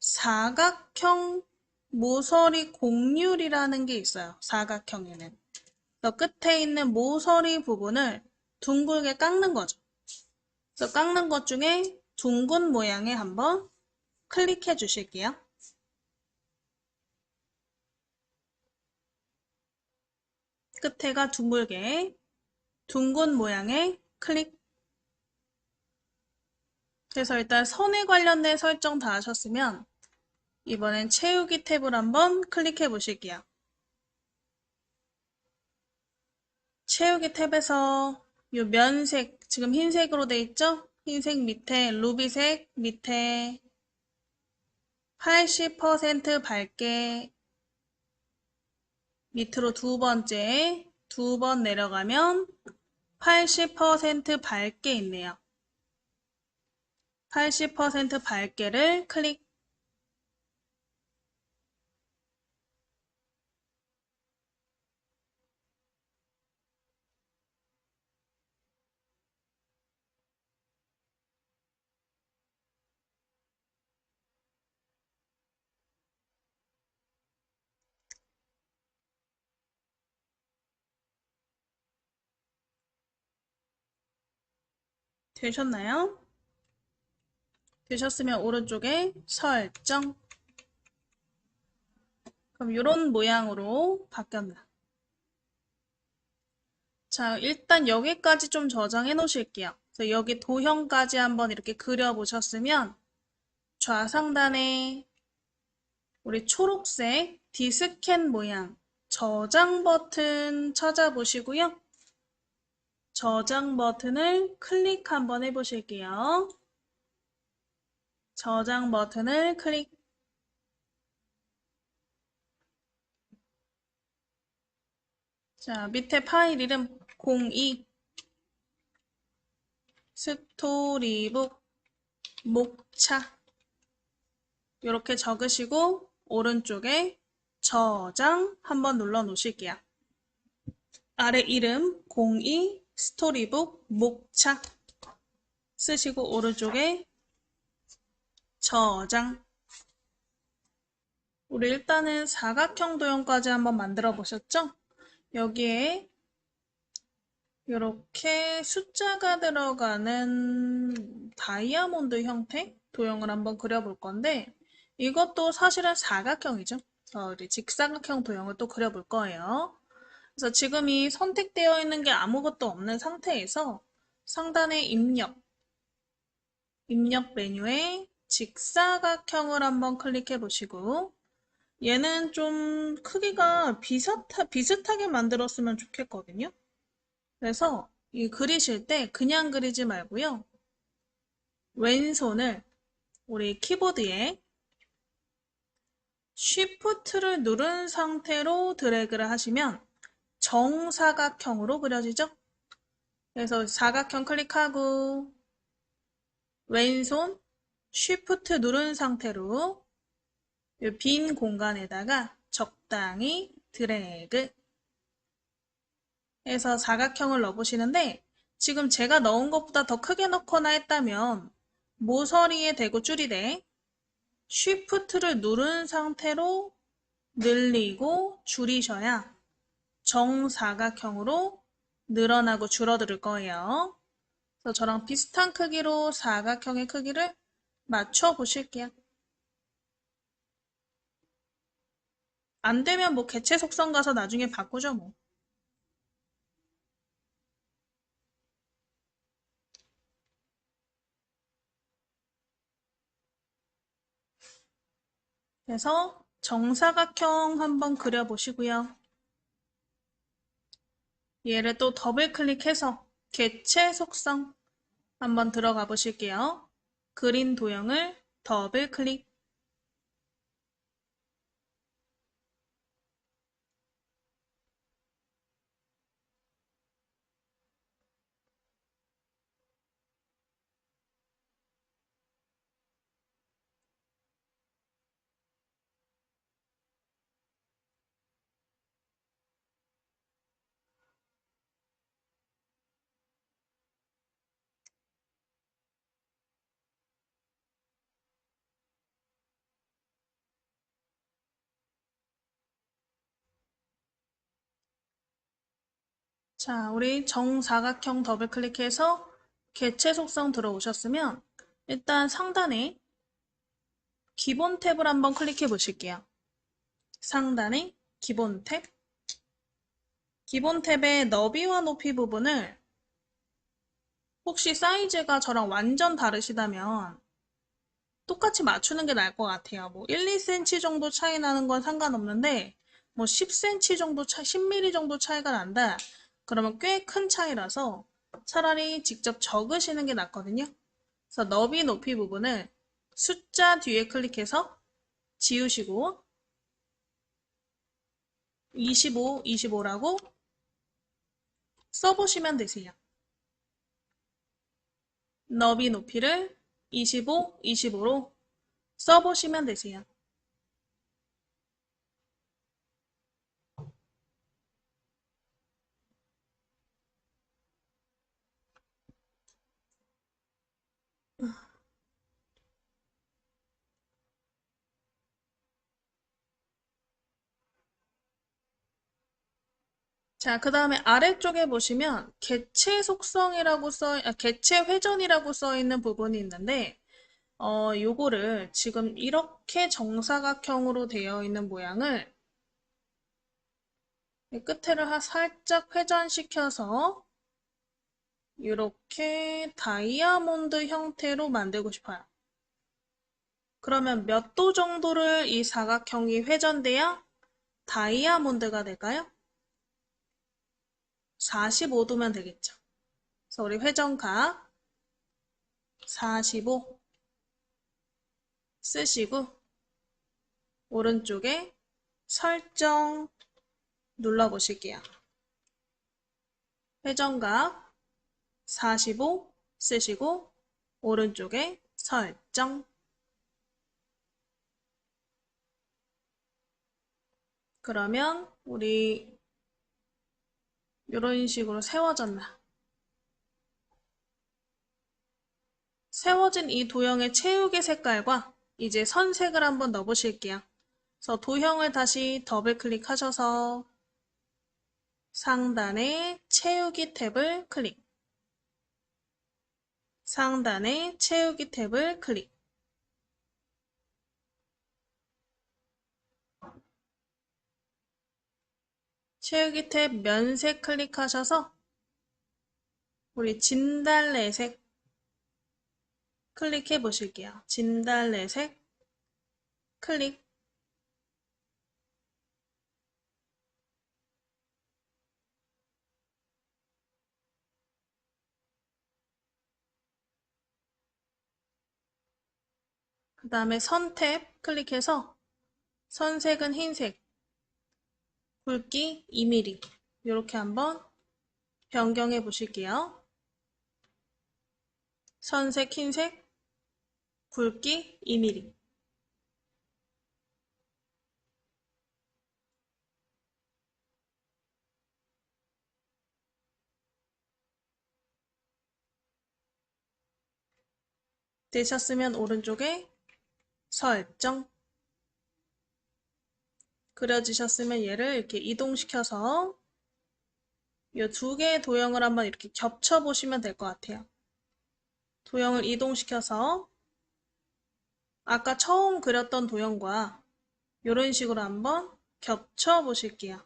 사각형 모서리 곡률이라는 게 있어요. 사각형에는. 그래서 끝에 있는 모서리 부분을 둥글게 깎는 거죠. 그래서 깎는 것 중에 둥근 모양에 한번 클릭해 주실게요. 끝에가 둥글게 둥근 모양에 클릭. 그래서 일단 선에 관련된 설정 다 하셨으면 이번엔 채우기 탭을 한번 클릭해 보실게요. 채우기 탭에서 이 면색, 지금 흰색으로 돼 있죠? 흰색 밑에 루비색 밑에 80% 밝게 밑으로 두 번째 두 번 내려가면 80% 밝게 있네요. 80% 밝게를 클릭. 되셨나요? 되셨으면 오른쪽에 설정. 그럼 이런 모양으로 바뀌었나? 자, 일단 여기까지 좀 저장해 놓으실게요. 그래서 여기 도형까지 한번 이렇게 그려보셨으면 좌상단에 우리 초록색 디스캔 모양 저장 버튼 찾아보시고요. 저장 버튼을 클릭 한번 해보실게요. 저장 버튼을 클릭. 자, 밑에 파일 이름 02 스토리북 목차 이렇게 적으시고 오른쪽에 저장 한번 눌러 놓으실게요. 아래 이름 02 스토리북 목차 쓰시고 오른쪽에 저장. 우리 일단은 사각형 도형까지 한번 만들어 보셨죠? 여기에 이렇게 숫자가 들어가는 다이아몬드 형태 도형을 한번 그려볼 건데 이것도 사실은 사각형이죠. 우리 직사각형 도형을 또 그려볼 거예요. 그래서 지금 이 선택되어 있는 게 아무것도 없는 상태에서 상단에 입력 메뉴에 직사각형을 한번 클릭해 보시고 얘는 좀 크기가 비슷하게 만들었으면 좋겠거든요. 그래서 이 그리실 때 그냥 그리지 말고요. 왼손을 우리 키보드에 Shift를 누른 상태로 드래그를 하시면 정사각형으로 그려지죠? 그래서 사각형 클릭하고 왼손 Shift 누른 상태로 이 빈 공간에다가 적당히 드래그 해서 사각형을 넣어보시는데 지금 제가 넣은 것보다 더 크게 넣거나 했다면 모서리에 대고 줄이되 Shift를 누른 상태로 늘리고 줄이셔야 정사각형으로 늘어나고 줄어들 거예요. 그래서 저랑 비슷한 크기로 사각형의 크기를 맞춰 보실게요. 안 되면 뭐 개체 속성 가서 나중에 바꾸죠 뭐. 그래서 정사각형 한번 그려보시고요. 얘를 또 더블 클릭해서 개체 속성 한번 들어가 보실게요. 그린 도형을 더블 클릭. 자, 우리 정사각형 더블 클릭해서 개체 속성 들어오셨으면 일단 상단에 기본 탭을 한번 클릭해 보실게요. 상단에 기본 탭. 기본 탭의 너비와 높이 부분을 혹시 사이즈가 저랑 완전 다르시다면 똑같이 맞추는 게 나을 것 같아요. 뭐 1, 2cm 정도 차이 나는 건 상관없는데 뭐 10cm 정도 10mm 정도 차이가 난다. 그러면 꽤 큰 차이라서 차라리 직접 적으시는 게 낫거든요. 그래서 너비 높이 부분을 숫자 뒤에 클릭해서 지우시고 25, 25라고 써보시면 되세요. 너비 높이를 25, 25로 써보시면 되세요. 자, 그 다음에 아래쪽에 보시면 개체 속성이라고 개체 회전이라고 써 있는 부분이 있는데, 요거를 지금 이렇게 정사각형으로 되어 있는 모양을 끝에를 살짝 회전시켜서 이렇게 다이아몬드 형태로 만들고 싶어요. 그러면 몇 도 정도를 이 사각형이 회전돼야 다이아몬드가 될까요? 45도면 되겠죠. 그래서 우리 회전각 45 쓰시고 오른쪽에 설정 눌러보실게요. 회전각 45 쓰시고 오른쪽에 설정. 그러면 우리 이런 식으로 세워졌나? 세워진 이 도형의 채우개 색깔과 이제 선색을 한번 넣어보실게요. 그래서 도형을 다시 더블 클릭하셔서 상단에 채우기 탭을 클릭. 상단에 채우기 탭을 클릭. 채우기 탭 면색 클릭하셔서 우리 진달래색 클릭해 보실게요. 진달래색 클릭. 그 다음에 선 탭 클릭해서 선색은 흰색, 굵기 2mm 이렇게 한번 변경해 보실게요. 선색 흰색, 굵기 2mm. 되셨으면 오른쪽에 설정. 그려지셨으면 얘를 이렇게 이동시켜서 이 두 개의 도형을 한번 이렇게 겹쳐 보시면 될 것 같아요. 도형을 이동시켜서 아까 처음 그렸던 도형과 이런 식으로 한번 겹쳐 보실게요.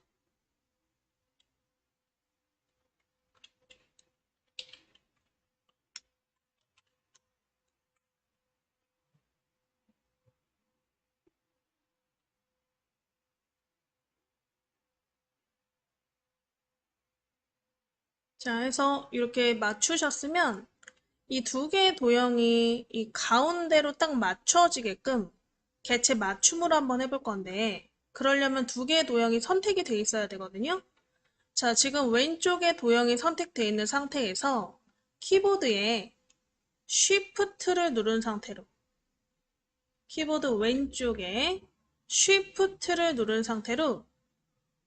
자, 해서 이렇게 맞추셨으면 이 두 개의 도형이 이 가운데로 딱 맞춰지게끔 개체 맞춤으로 한번 해볼 건데 그러려면 두 개의 도형이 선택이 돼 있어야 되거든요. 자, 지금 왼쪽에 도형이 선택되어 있는 상태에서 키보드에 Shift를 누른 상태로 키보드 왼쪽에 Shift를 누른 상태로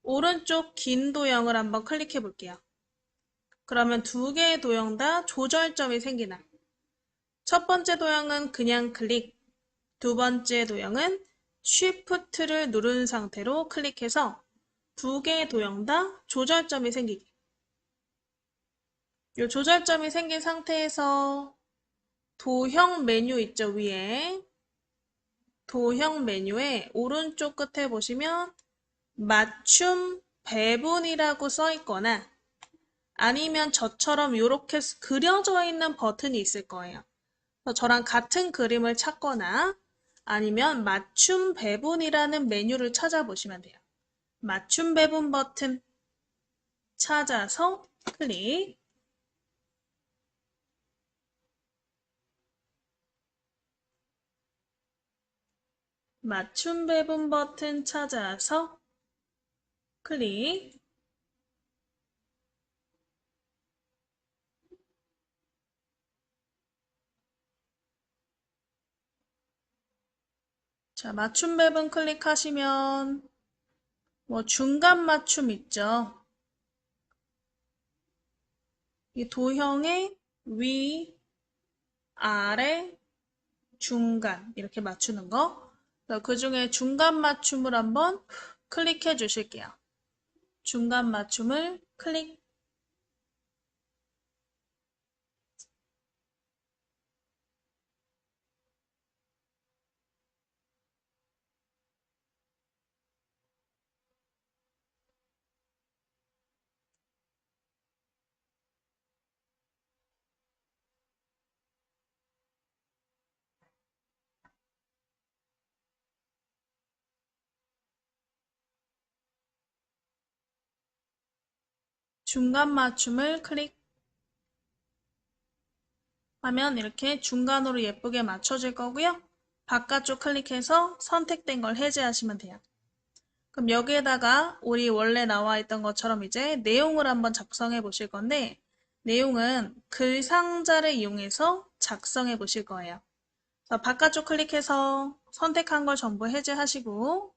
오른쪽 긴 도형을 한번 클릭해 볼게요. 그러면 두 개의 도형 다 조절점이 생기나. 첫 번째 도형은 그냥 클릭, 두 번째 도형은 Shift를 누른 상태로 클릭해서 두 개의 도형 다 조절점이 생기게. 이 조절점이 생긴 상태에서 도형 메뉴 있죠, 위에. 도형 메뉴에 오른쪽 끝에 보시면 맞춤 배분이라고 써 있거나 아니면 저처럼 이렇게 그려져 있는 버튼이 있을 거예요. 그래서 저랑 같은 그림을 찾거나 아니면 맞춤 배분이라는 메뉴를 찾아보시면 돼요. 맞춤 배분 버튼 찾아서 클릭. 맞춤 배분 버튼 찾아서 클릭. 자, 맞춤 배분 클릭하시면 뭐 중간 맞춤 있죠. 이 도형의 위, 아래, 중간 이렇게 맞추는 거. 그 중에 중간 맞춤을 한번 클릭해 주실게요. 중간 맞춤을 클릭. 중간 맞춤을 클릭 하면 이렇게 중간으로 예쁘게 맞춰질 거고요. 바깥쪽 클릭해서 선택된 걸 해제하시면 돼요. 그럼 여기에다가 우리 원래 나와 있던 것처럼 이제 내용을 한번 작성해 보실 건데 내용은 글 상자를 이용해서 작성해 보실 거예요. 그래서 바깥쪽 클릭해서 선택한 걸 전부 해제하시고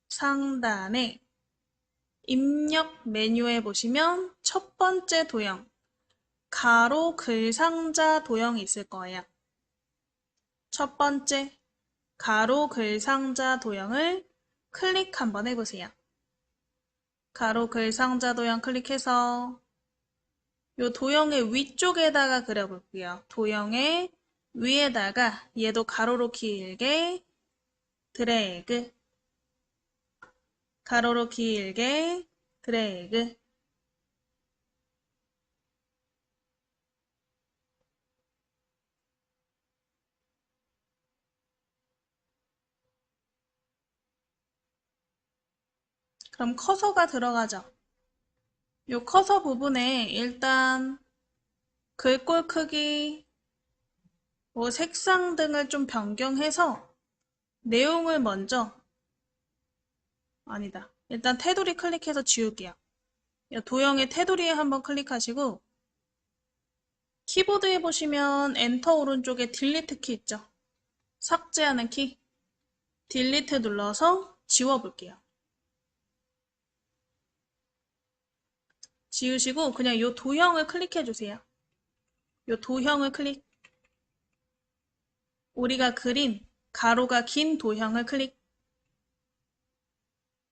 상단에 입력 메뉴에 보시면 첫 번째 도형 가로 글 상자 도형이 있을 거예요. 첫 번째 가로 글 상자 도형을 클릭 한번 해보세요. 가로 글 상자 도형 클릭해서 이 도형의 위쪽에다가 그려볼게요. 도형의 위에다가 얘도 가로로 길게 드래그, 가로로 길게 드래그. 그럼 커서가 들어가죠. 이 커서 부분에 일단 글꼴 크기, 뭐 색상 등을 좀 변경해서 내용을 먼저, 아니다. 일단 테두리 클릭해서 지울게요. 도형의 테두리에 한번 클릭하시고 키보드에 보시면 엔터 오른쪽에 딜리트 키 있죠? 삭제하는 키. 딜리트 눌러서 지워볼게요. 지우시고 그냥 이 도형을 클릭해주세요. 이 도형을 클릭. 우리가 그린 가로가 긴 도형을 클릭.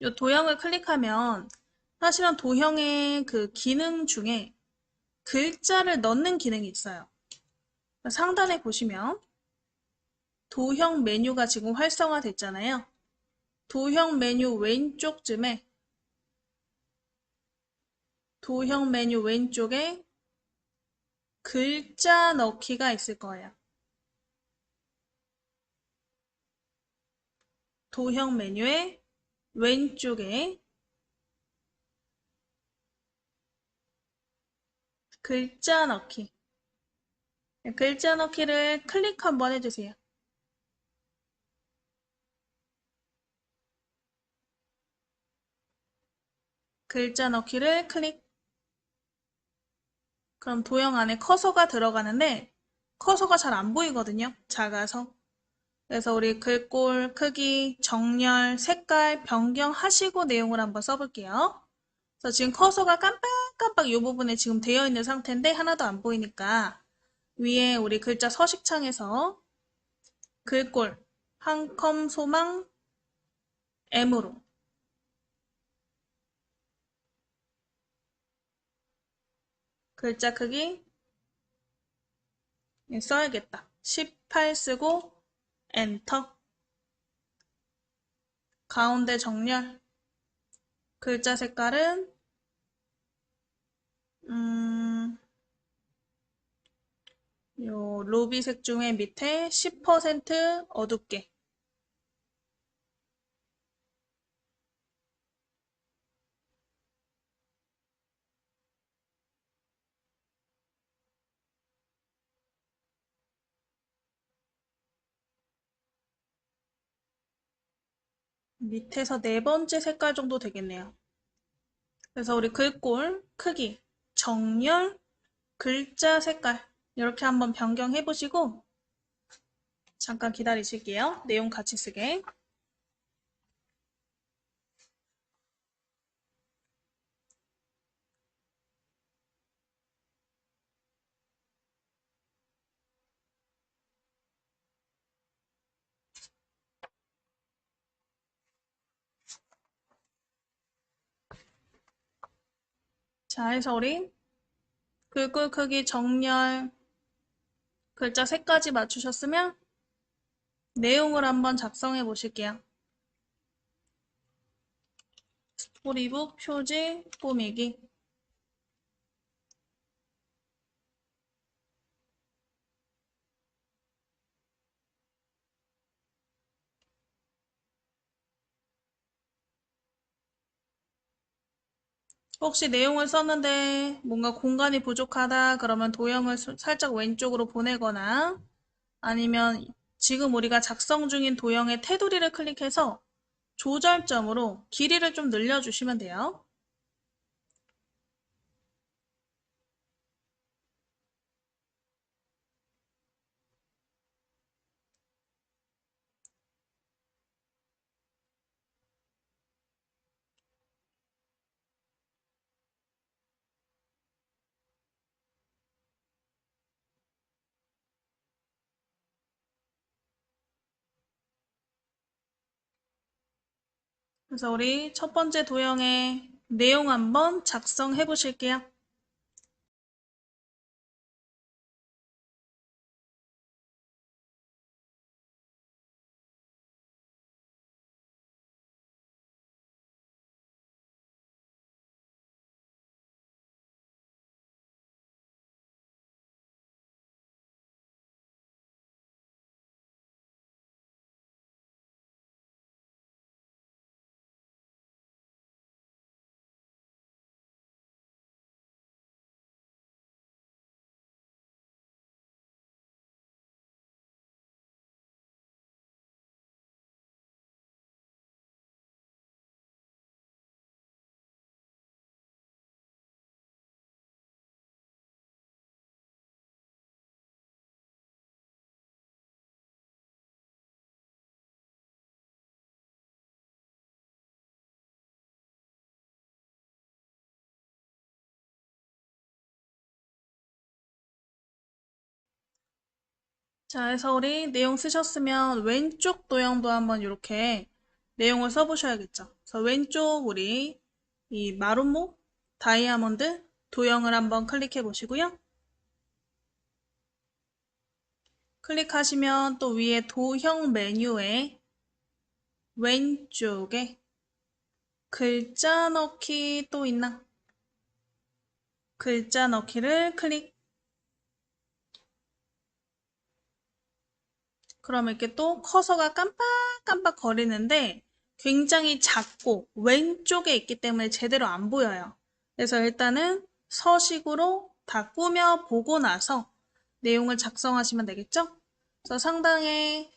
이 도형을 클릭하면 사실은 도형의 그 기능 중에 글자를 넣는 기능이 있어요. 상단에 보시면 도형 메뉴가 지금 활성화됐잖아요. 도형 메뉴 왼쪽쯤에 도형 메뉴 왼쪽에 글자 넣기가 있을 거예요. 도형 메뉴의 왼쪽에 글자 넣기. 글자 넣기를 클릭 한번 해주세요. 글자 넣기를 클릭. 그럼 도형 안에 커서가 들어가는데 커서가 잘 안 보이거든요. 작아서. 그래서 우리 글꼴 크기, 정렬, 색깔 변경하시고 내용을 한번 써볼게요. 그래서 지금 커서가 깜빡깜빡 이 부분에 지금 되어 있는 상태인데 하나도 안 보이니까 위에 우리 글자 서식창에서 글꼴 한 컴 소망 M으로 글자 크기 써야겠다. 18 쓰고 엔터. 가운데 정렬. 글자 색깔은 요 루비색 중에 밑에 10% 어둡게. 밑에서 네 번째 색깔 정도 되겠네요. 그래서 우리 글꼴 크기, 정렬, 글자 색깔 이렇게 한번 변경해 보시고 잠깐 기다리실게요. 내용 같이 쓰게. 자, 해서 우리 글꼴 크기, 정렬, 글자 색까지 맞추셨으면 내용을 한번 작성해 보실게요. 스토리북 표지 꾸미기. 혹시 내용을 썼는데 뭔가 공간이 부족하다 그러면 도형을 살짝 왼쪽으로 보내거나 아니면 지금 우리가 작성 중인 도형의 테두리를 클릭해서 조절점으로 길이를 좀 늘려주시면 돼요. 그래서 우리 첫 번째 도형의 내용 한번 작성해 보실게요. 자, 해서 우리 내용 쓰셨으면 왼쪽 도형도 한번 이렇게 내용을 써보셔야겠죠. 그래서 왼쪽 우리 이 마름모 다이아몬드 도형을 한번 클릭해 보시고요. 클릭하시면 또 위에 도형 메뉴에 왼쪽에 글자 넣기 또 있나? 글자 넣기를 클릭. 그럼 이렇게 또 커서가 깜빡깜빡 거리는데 굉장히 작고 왼쪽에 있기 때문에 제대로 안 보여요. 그래서 일단은 서식으로 다 꾸며 보고 나서 내용을 작성하시면 되겠죠? 그래서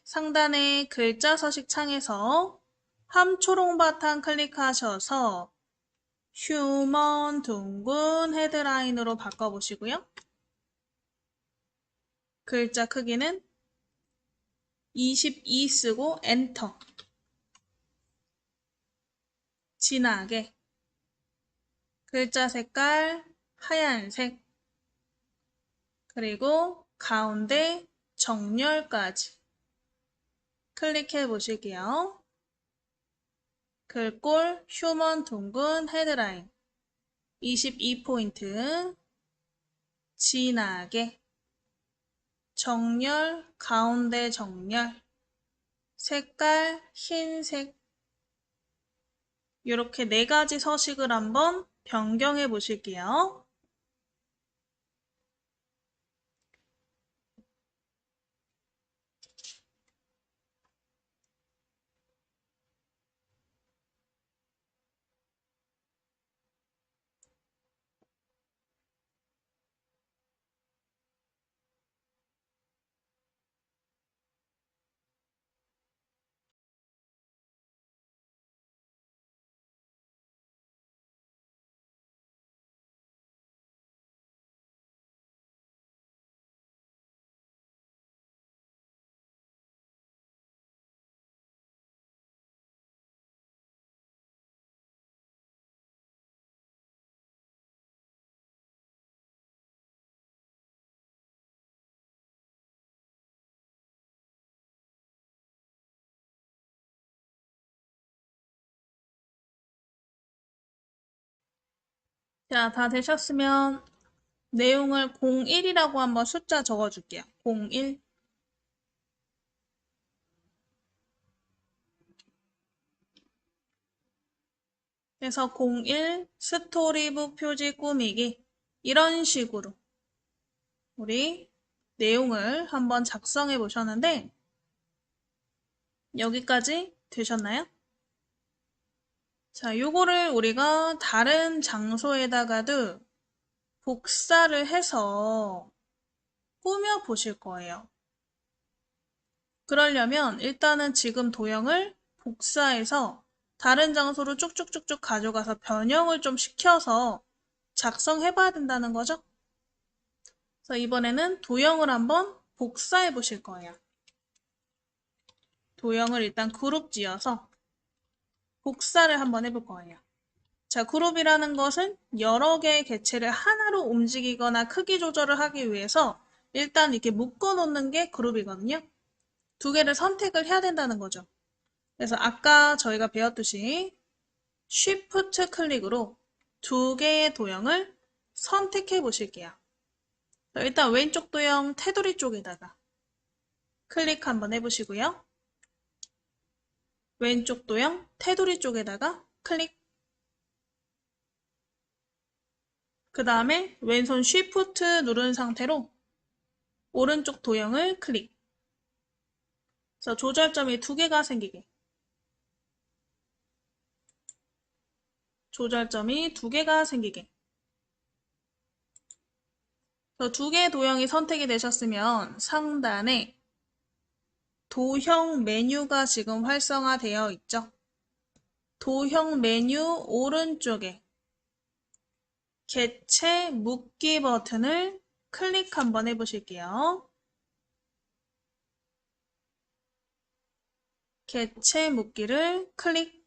상단에 글자 서식 창에서 함초롱 바탕 클릭하셔서 휴먼 둥근 헤드라인으로 바꿔보시고요. 글자 크기는 22 쓰고 엔터. 진하게. 글자 색깔 하얀색. 그리고 가운데 정렬까지 클릭해 보실게요. 글꼴 휴먼 둥근 헤드라인 22포인트 진하게 정렬 가운데 정렬 색깔 흰색 이렇게 네 가지 서식을 한번 변경해 보실게요. 자, 다 되셨으면 내용을 01이라고 한번 숫자 적어줄게요. 01. 그래서 01 스토리북 표지 꾸미기. 이런 식으로 우리 내용을 한번 작성해 보셨는데 여기까지 되셨나요? 자, 요거를 우리가 다른 장소에다가도 복사를 해서 꾸며 보실 거예요. 그러려면 일단은 지금 도형을 복사해서 다른 장소로 쭉쭉쭉쭉 가져가서 변형을 좀 시켜서 작성해 봐야 된다는 거죠. 그래서 이번에는 도형을 한번 복사해 보실 거예요. 도형을 일단 그룹 지어서 복사를 한번 해볼 거예요. 자, 그룹이라는 것은 여러 개의 객체를 하나로 움직이거나 크기 조절을 하기 위해서 일단 이렇게 묶어 놓는 게 그룹이거든요. 두 개를 선택을 해야 된다는 거죠. 그래서 아까 저희가 배웠듯이 Shift 클릭으로 두 개의 도형을 선택해 보실게요. 일단 왼쪽 도형 테두리 쪽에다가 클릭 한번 해보시고요. 왼쪽 도형 테두리 쪽에다가 클릭. 그 다음에 왼손 Shift 누른 상태로 오른쪽 도형을 클릭. 그래서 조절점이 두 개가 생기게. 조절점이 두 개가 생기게. 두 개의 도형이 선택이 되셨으면 상단에 도형 메뉴가 지금 활성화되어 있죠. 도형 메뉴 오른쪽에 개체 묶기 버튼을 클릭 한번 해보실게요. 개체 묶기를 클릭.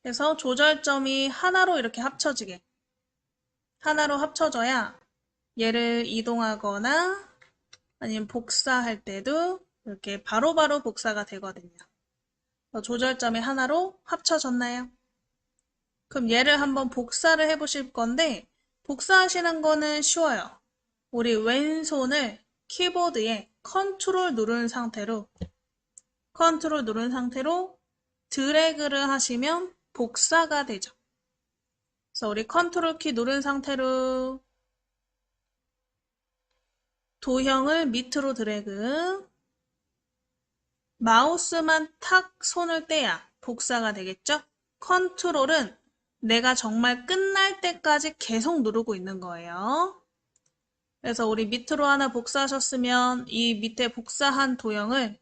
해서 조절점이 하나로 이렇게 합쳐지게. 하나로 합쳐져야 얘를 이동하거나 아니면 복사할 때도 이렇게 바로바로 복사가 되거든요. 조절점이 하나로 합쳐졌나요? 그럼 얘를 한번 복사를 해보실 건데 복사하시는 거는 쉬워요. 우리 왼손을 키보드에 컨트롤 누른 상태로 드래그를 하시면 복사가 되죠. 그래서 우리 컨트롤 키 누른 상태로 도형을 밑으로 드래그, 마우스만 탁 손을 떼야 복사가 되겠죠? 컨트롤은 내가 정말 끝날 때까지 계속 누르고 있는 거예요. 그래서 우리 밑으로 하나 복사하셨으면 이 밑에 복사한 도형을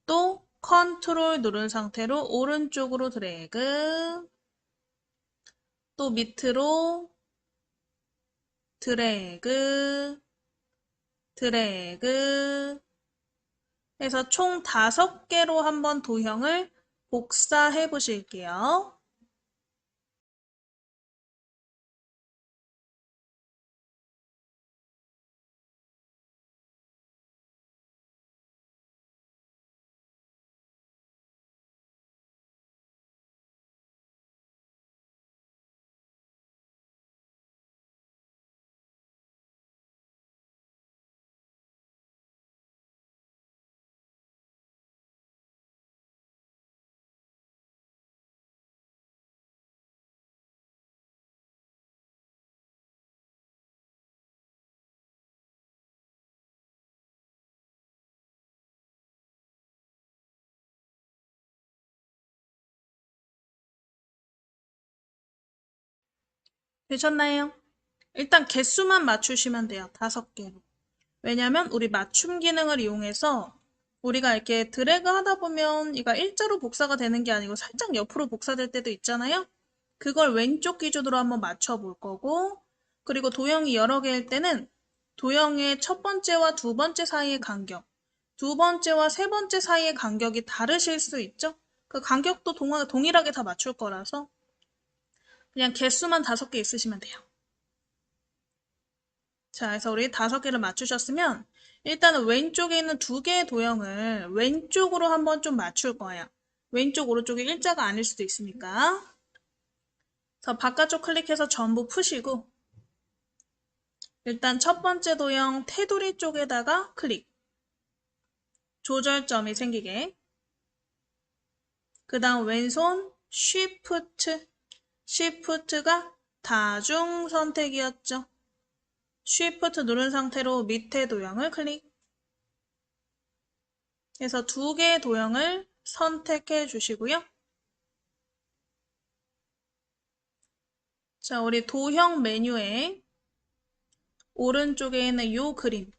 또 컨트롤 누른 상태로 오른쪽으로 드래그, 또 밑으로 드래그, 드래그 해서 총 5개로 한번 도형을 복사해 보실게요. 되셨나요? 일단 개수만 맞추시면 돼요. 5개로. 왜냐면 우리 맞춤 기능을 이용해서 우리가 이렇게 드래그 하다 보면 이가 일자로 복사가 되는 게 아니고 살짝 옆으로 복사될 때도 있잖아요. 그걸 왼쪽 기준으로 한번 맞춰 볼 거고, 그리고 도형이 여러 개일 때는 도형의 첫 번째와 두 번째 사이의 간격, 두 번째와 세 번째 사이의 간격이 다르실 수 있죠. 그 간격도 동일하게 다 맞출 거라서 그냥 개수만 5개 있으시면 돼요. 자, 그래서 우리 5개를 맞추셨으면 일단은 왼쪽에 있는 2개의 도형을 왼쪽으로 한번 좀 맞출 거예요. 왼쪽, 오른쪽이 일자가 아닐 수도 있으니까. 그래서 바깥쪽 클릭해서 전부 푸시고 일단 첫 번째 도형 테두리 쪽에다가 클릭. 조절점이 생기게. 그 다음 왼손 쉬프트. 쉬프트가 다중 선택이었죠. 쉬프트 누른 상태로 밑에 도형을 클릭. 해서 두 개의 도형을 선택해 주시고요. 자, 우리 도형 메뉴에 오른쪽에 있는 이 그림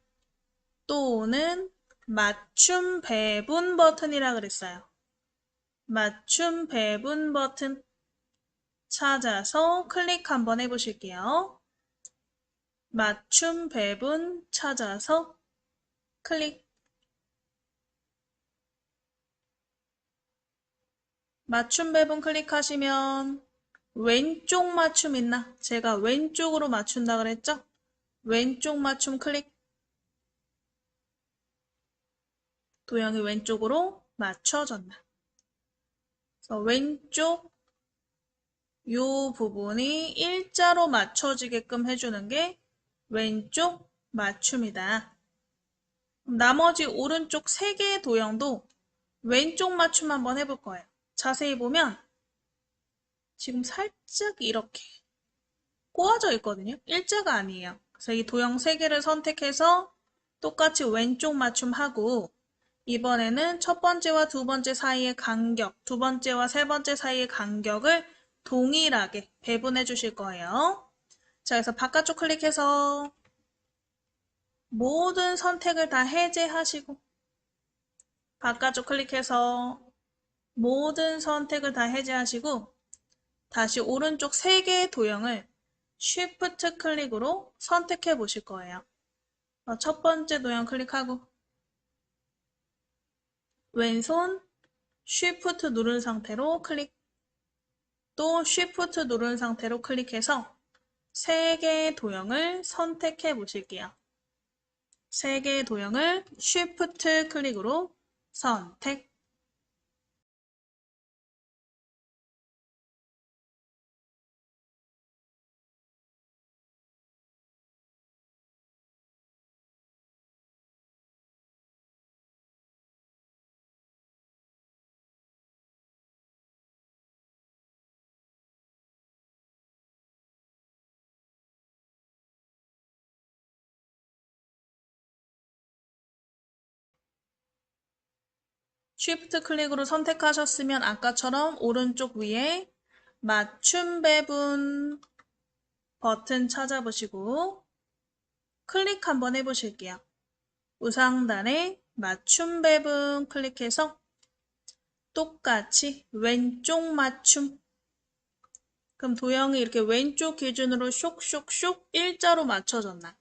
또는 맞춤 배분 버튼이라 그랬어요. 맞춤 배분 버튼 찾아서 클릭 한번 해보실게요. 맞춤 배분 찾아서 클릭. 맞춤 배분 클릭하시면 왼쪽 맞춤 있나? 제가 왼쪽으로 맞춘다 그랬죠? 왼쪽 맞춤 클릭. 도형이 왼쪽으로 맞춰졌나? 그래서 왼쪽 요 부분이 일자로 맞춰지게끔 해주는 게 왼쪽 맞춤이다. 나머지 오른쪽 3개의 도형도 왼쪽 맞춤 한번 해볼 거예요. 자세히 보면 지금 살짝 이렇게 꼬아져 있거든요. 일자가 아니에요. 그래서 이 도형 3개를 선택해서 똑같이 왼쪽 맞춤하고 이번에는 첫 번째와 두 번째 사이의 간격, 두 번째와 세 번째 사이의 간격을 동일하게 배분해 주실 거예요. 자, 그래서 바깥쪽 클릭해서 모든 선택을 다 해제하시고 바깥쪽 클릭해서 모든 선택을 다 해제하시고 다시 오른쪽 3개의 도형을 Shift 클릭으로 선택해 보실 거예요. 첫 번째 도형 클릭하고 왼손 Shift 누른 상태로 클릭. 또 Shift 누른 상태로 클릭해서 3개의 도형을 선택해 보실게요. 3개의 도형을 Shift 클릭으로 선택. Shift 클릭으로 선택하셨으면 아까처럼 오른쪽 위에 맞춤 배분 버튼 찾아보시고 클릭 한번 해보실게요. 우상단에 맞춤 배분 클릭해서 똑같이 왼쪽 맞춤. 그럼 도형이 이렇게 왼쪽 기준으로 쇽쇽쇽 일자로 맞춰졌나?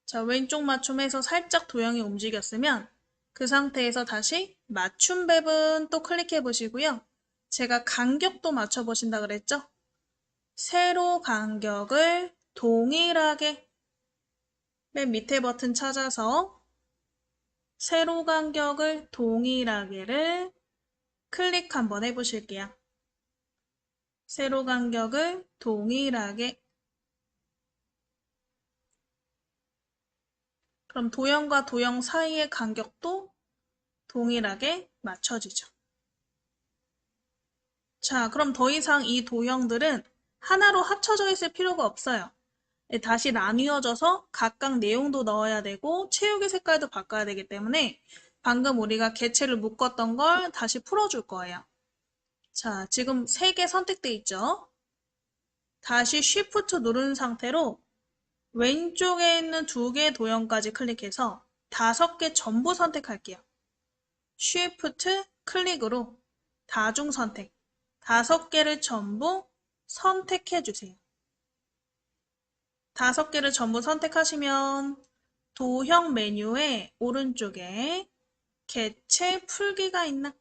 자, 왼쪽 맞춤에서 살짝 도형이 움직였으면 그 상태에서 다시 맞춤 배분 또 클릭해 보시고요. 제가 간격도 맞춰 보신다 그랬죠? 세로 간격을 동일하게 맨 밑에 버튼 찾아서 세로 간격을 동일하게를 클릭 한번 해보실게요. 세로 간격을 동일하게. 그럼 도형과 도형 사이의 간격도 동일하게 맞춰지죠. 자, 그럼 더 이상 이 도형들은 하나로 합쳐져 있을 필요가 없어요. 다시 나뉘어져서 각각 내용도 넣어야 되고 채우기 색깔도 바꿔야 되기 때문에 방금 우리가 개체를 묶었던 걸 다시 풀어줄 거예요. 자, 지금 3개 선택돼 있죠? 다시 Shift 누른 상태로 왼쪽에 있는 2개 도형까지 클릭해서 5개 전부 선택할게요. Shift 클릭으로 다중 선택 5개를 전부 선택해 주세요. 5개를 전부 선택하시면 도형 메뉴의 오른쪽에 개체 풀기가 있나?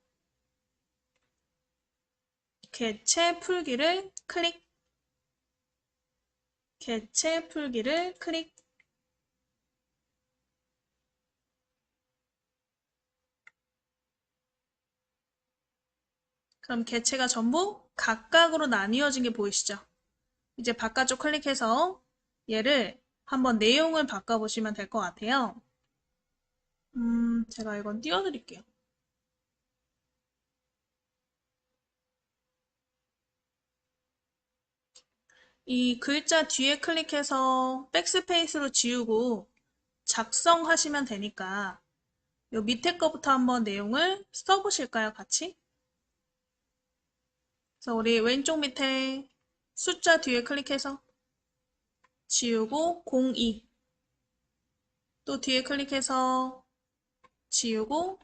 개체 풀기를 클릭. 개체 풀기를 클릭. 그럼 개체가 전부 각각으로 나뉘어진 게 보이시죠? 이제 바깥쪽 클릭해서 얘를 한번 내용을 바꿔보시면 될 것 같아요. 제가 이건 띄워드릴게요. 이 글자 뒤에 클릭해서 백스페이스로 지우고 작성하시면 되니까 요 밑에 거부터 한번 내용을 써보실까요, 같이? 그래서 우리 왼쪽 밑에 숫자 뒤에 클릭해서 지우고 02 또 뒤에 클릭해서 지우고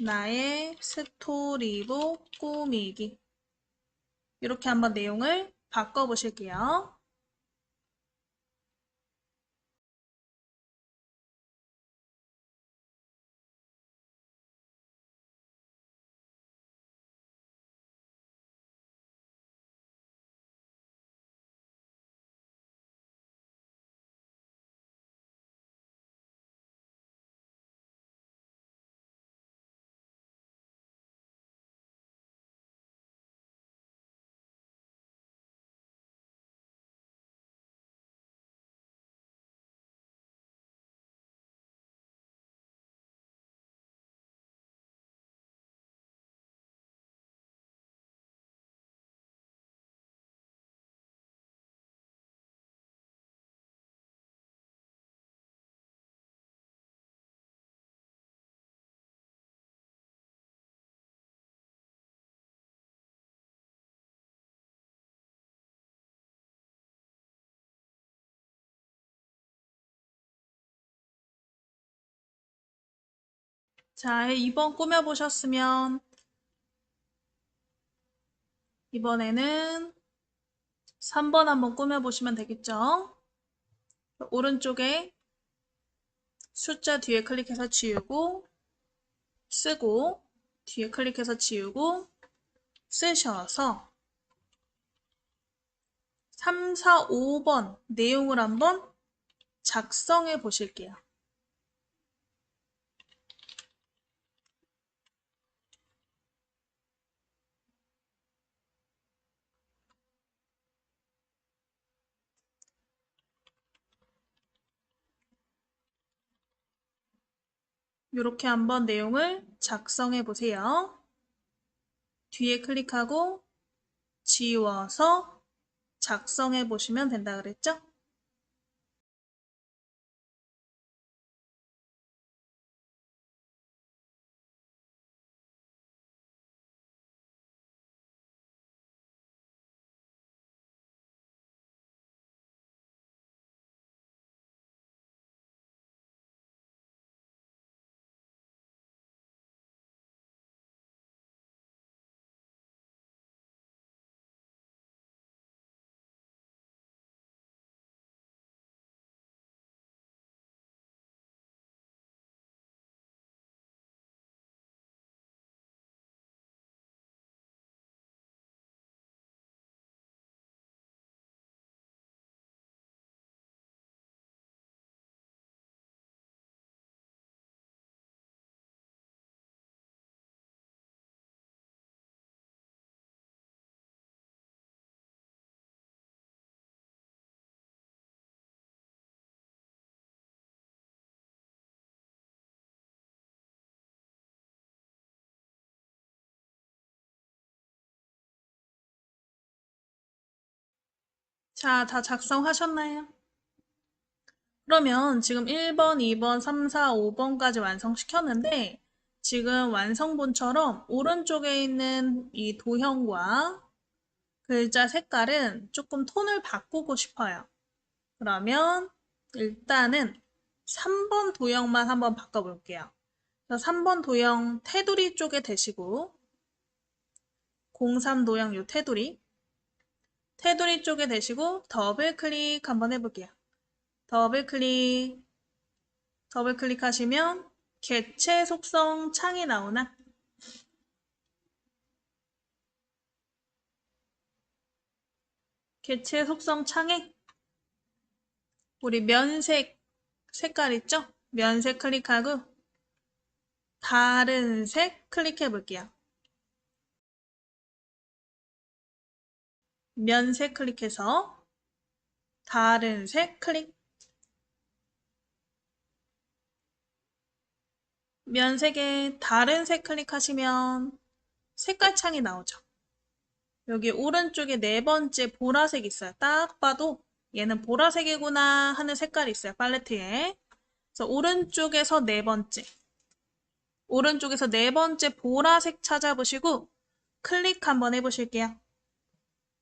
나의 스토리북 꾸미기 이렇게 한번 내용을 바꿔보실게요. 자, 2번 꾸며보셨으면 이번에는 3번 한번 꾸며보시면 되겠죠? 오른쪽에 숫자 뒤에 클릭해서 지우고 쓰고 뒤에 클릭해서 지우고 쓰셔서 3, 4, 5번 내용을 한번 작성해 보실게요. 이렇게 한번 내용을 작성해 보세요. 뒤에 클릭하고 지워서 작성해 보시면 된다 그랬죠? 자, 다 작성하셨나요? 그러면 지금 1번, 2번, 3, 4, 5번까지 완성시켰는데 지금 완성본처럼 오른쪽에 있는 이 도형과 글자 색깔은 조금 톤을 바꾸고 싶어요. 그러면 일단은 3번 도형만 한번 바꿔볼게요. 3번 도형 테두리 쪽에 대시고 03 도형 요 테두리 쪽에 대시고 더블 클릭 한번 해볼게요. 더블 클릭하시면 개체 속성 창이 나오나? 개체 속성 창에 우리 면색 색깔 있죠? 면색 클릭하고 다른 색 클릭해 볼게요. 면색 클릭해서 다른 색 클릭. 면색에 다른 색 클릭하시면 색깔 창이 나오죠. 여기 오른쪽에 네 번째 보라색 있어요. 딱 봐도 얘는 보라색이구나 하는 색깔이 있어요. 팔레트에. 그래서 오른쪽에서 네 번째 보라색 찾아보시고 클릭 한번 해보실게요.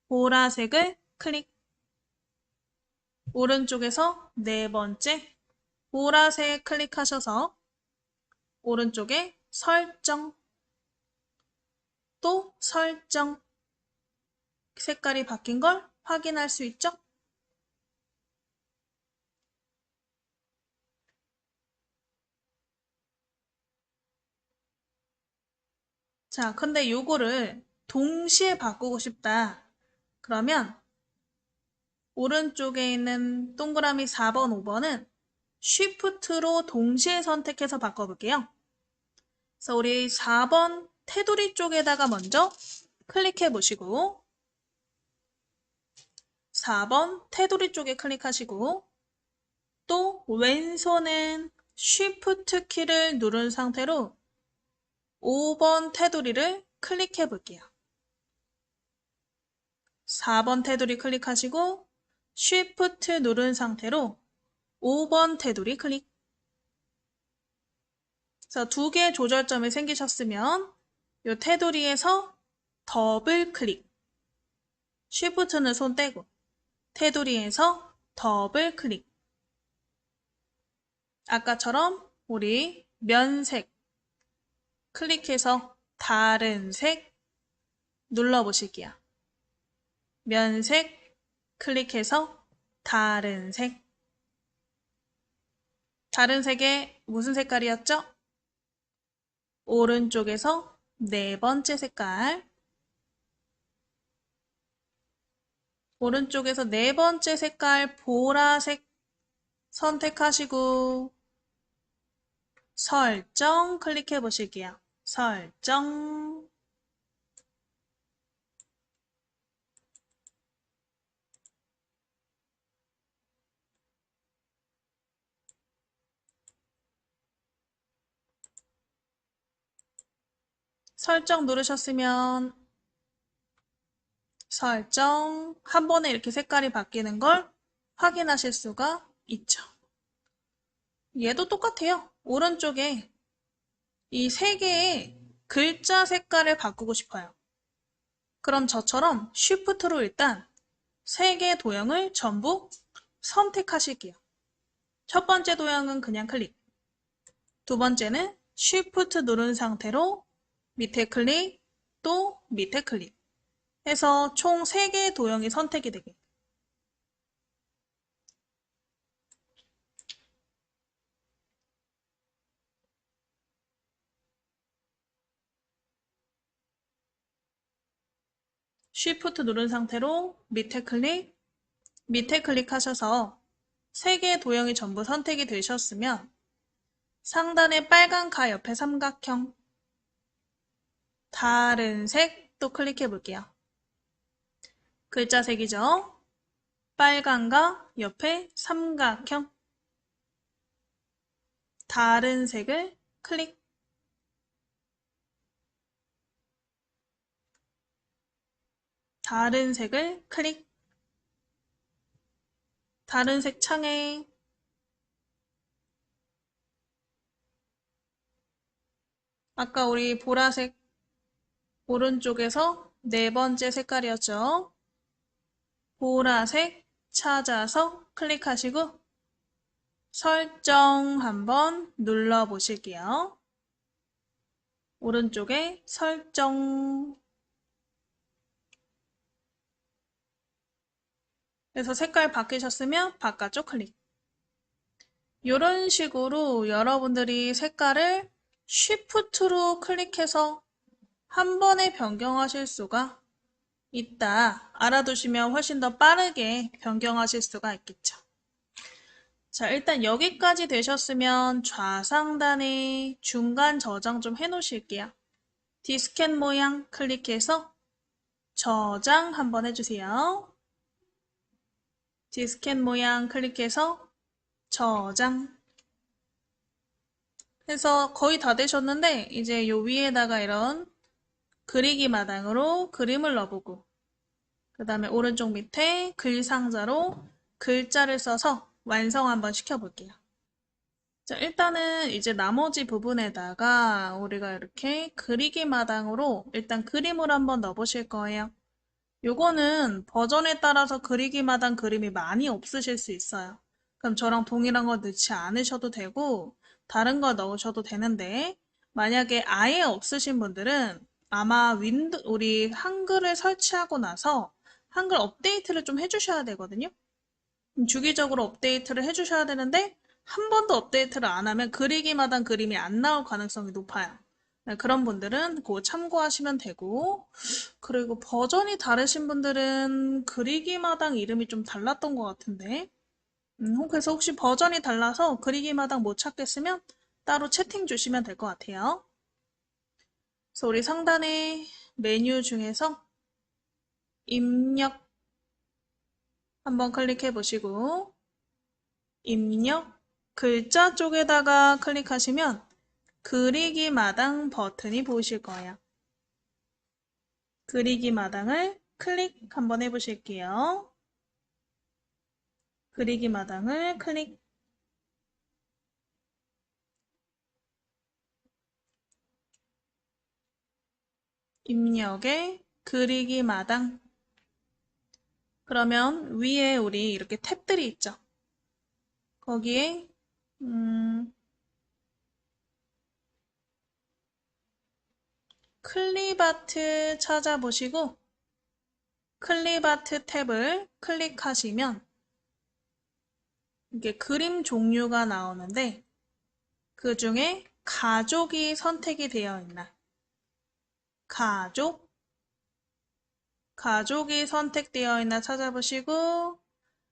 보라색을 클릭. 오른쪽에서 네 번째 보라색 클릭하셔서 오른쪽에 설정, 또 설정. 색깔이 바뀐 걸 확인할 수 있죠? 자, 근데 요거를 동시에 바꾸고 싶다. 그러면 오른쪽에 있는 동그라미 4번, 5번은 Shift로 동시에 선택해서 바꿔볼게요. 그래서 우리 4번 테두리 쪽에다가 먼저 클릭해 보시고 4번 테두리 쪽에 클릭하시고 또 왼손은 Shift 키를 누른 상태로 5번 테두리를 클릭해 볼게요. 4번 테두리 클릭하시고 Shift 누른 상태로 5번 테두리 클릭. 그래서 두 개의 조절점이 생기셨으면 이 테두리에서 더블 클릭. Shift는 손 떼고 테두리에서 더블 클릭. 아까처럼 우리 면색 클릭해서 다른 색 눌러보실게요. 면색 클릭해서 다른 색. 다른 색의 무슨 색깔이었죠? 오른쪽에서 네 번째 색깔. 오른쪽에서 네 번째 색깔 보라색 선택하시고 설정 클릭해 보실게요. 설정. 설정 누르셨으면 설정 한 번에 이렇게 색깔이 바뀌는 걸 확인하실 수가 있죠. 얘도 똑같아요. 오른쪽에 이 세 개의 글자 색깔을 바꾸고 싶어요. 그럼 저처럼 Shift로 일단 세 개의 도형을 전부 선택하실게요. 첫 번째 도형은 그냥 클릭. 두 번째는 Shift 누른 상태로 밑에 클릭, 또 밑에 클릭. 해서 총 3개의 도형이 선택이 되게. Shift 누른 상태로 밑에 클릭하셔서 3개의 도형이 전부 선택이 되셨으면 상단에 빨간 가 옆에 삼각형 다른 색 또 클릭해 볼게요. 글자 색이죠. 빨간가 옆에 삼각형 다른 색을 클릭. 다른 색을 클릭. 다른 색 창에 아까 우리 보라색 오른쪽에서 네 번째 색깔이었죠. 보라색 찾아서 클릭하시고 설정 한번 눌러 보실게요. 오른쪽에 설정. 그래서 색깔 바뀌셨으면 바깥쪽 클릭. 이런 식으로 여러분들이 색깔을 Shift로 클릭해서 한 번에 변경하실 수가 있다. 알아두시면 훨씬 더 빠르게 변경하실 수가 있겠죠. 자, 일단 여기까지 되셨으면 좌상단에 중간 저장 좀 해놓으실게요. 디스켓 모양 클릭해서 저장 한번 해주세요. 디스켓 모양 클릭해서 저장 해서 거의 다 되셨는데 이제 요 위에다가 이런 그리기 마당으로 그림을 넣어보고 그 다음에 오른쪽 밑에 글 상자로 글자를 써서 완성 한번 시켜볼게요. 자, 일단은 이제 나머지 부분에다가 우리가 이렇게 그리기 마당으로 일단 그림을 한번 넣어보실 거예요. 요거는 버전에 따라서 그리기 마당 그림이 많이 없으실 수 있어요. 그럼 저랑 동일한 거 넣지 않으셔도 되고 다른 거 넣으셔도 되는데 만약에 아예 없으신 분들은 아마 우리 한글을 설치하고 나서 한글 업데이트를 좀 해주셔야 되거든요. 주기적으로 업데이트를 해주셔야 되는데 한 번도 업데이트를 안 하면 그리기마당 그림이 안 나올 가능성이 높아요. 네, 그런 분들은 그거 참고하시면 되고 그리고 버전이 다르신 분들은 그리기마당 이름이 좀 달랐던 것 같은데 그래서 혹시 버전이 달라서 그리기마당 못 찾겠으면 따로 채팅 주시면 될 것 같아요. 그래서 우리 상단에 메뉴 중에서 입력 한번 클릭해 보시고 입력 글자 쪽에다가 클릭하시면 그리기 마당 버튼이 보이실 거예요. 그리기 마당을 클릭 한번 해보실게요. 그리기 마당을 클릭. 입력에 그리기 마당. 그러면 위에 우리 이렇게 탭들이 있죠. 거기에 클립아트 찾아보시고 클립아트 탭을 클릭하시면 이게 그림 종류가 나오는데 그 중에 가족이 선택이 되어 있나? 가족이 선택되어 있나 찾아보시고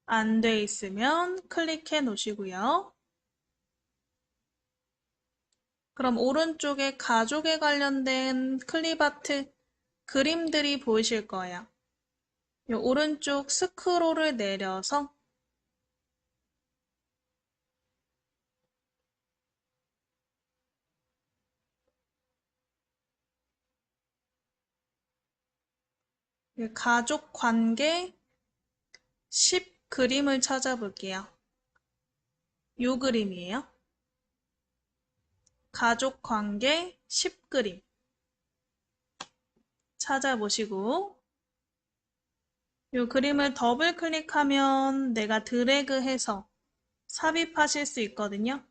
안 돼 있으면 클릭해 놓으시고요. 그럼 오른쪽에 가족에 관련된 클립아트 그림들이 보이실 거예요. 이 오른쪽 스크롤을 내려서 가족 관계 10 그림을 찾아볼게요. 이 그림이에요. 가족 관계 10 그림 찾아보시고 이 그림을 더블 클릭하면 내가 드래그해서 삽입하실 수 있거든요.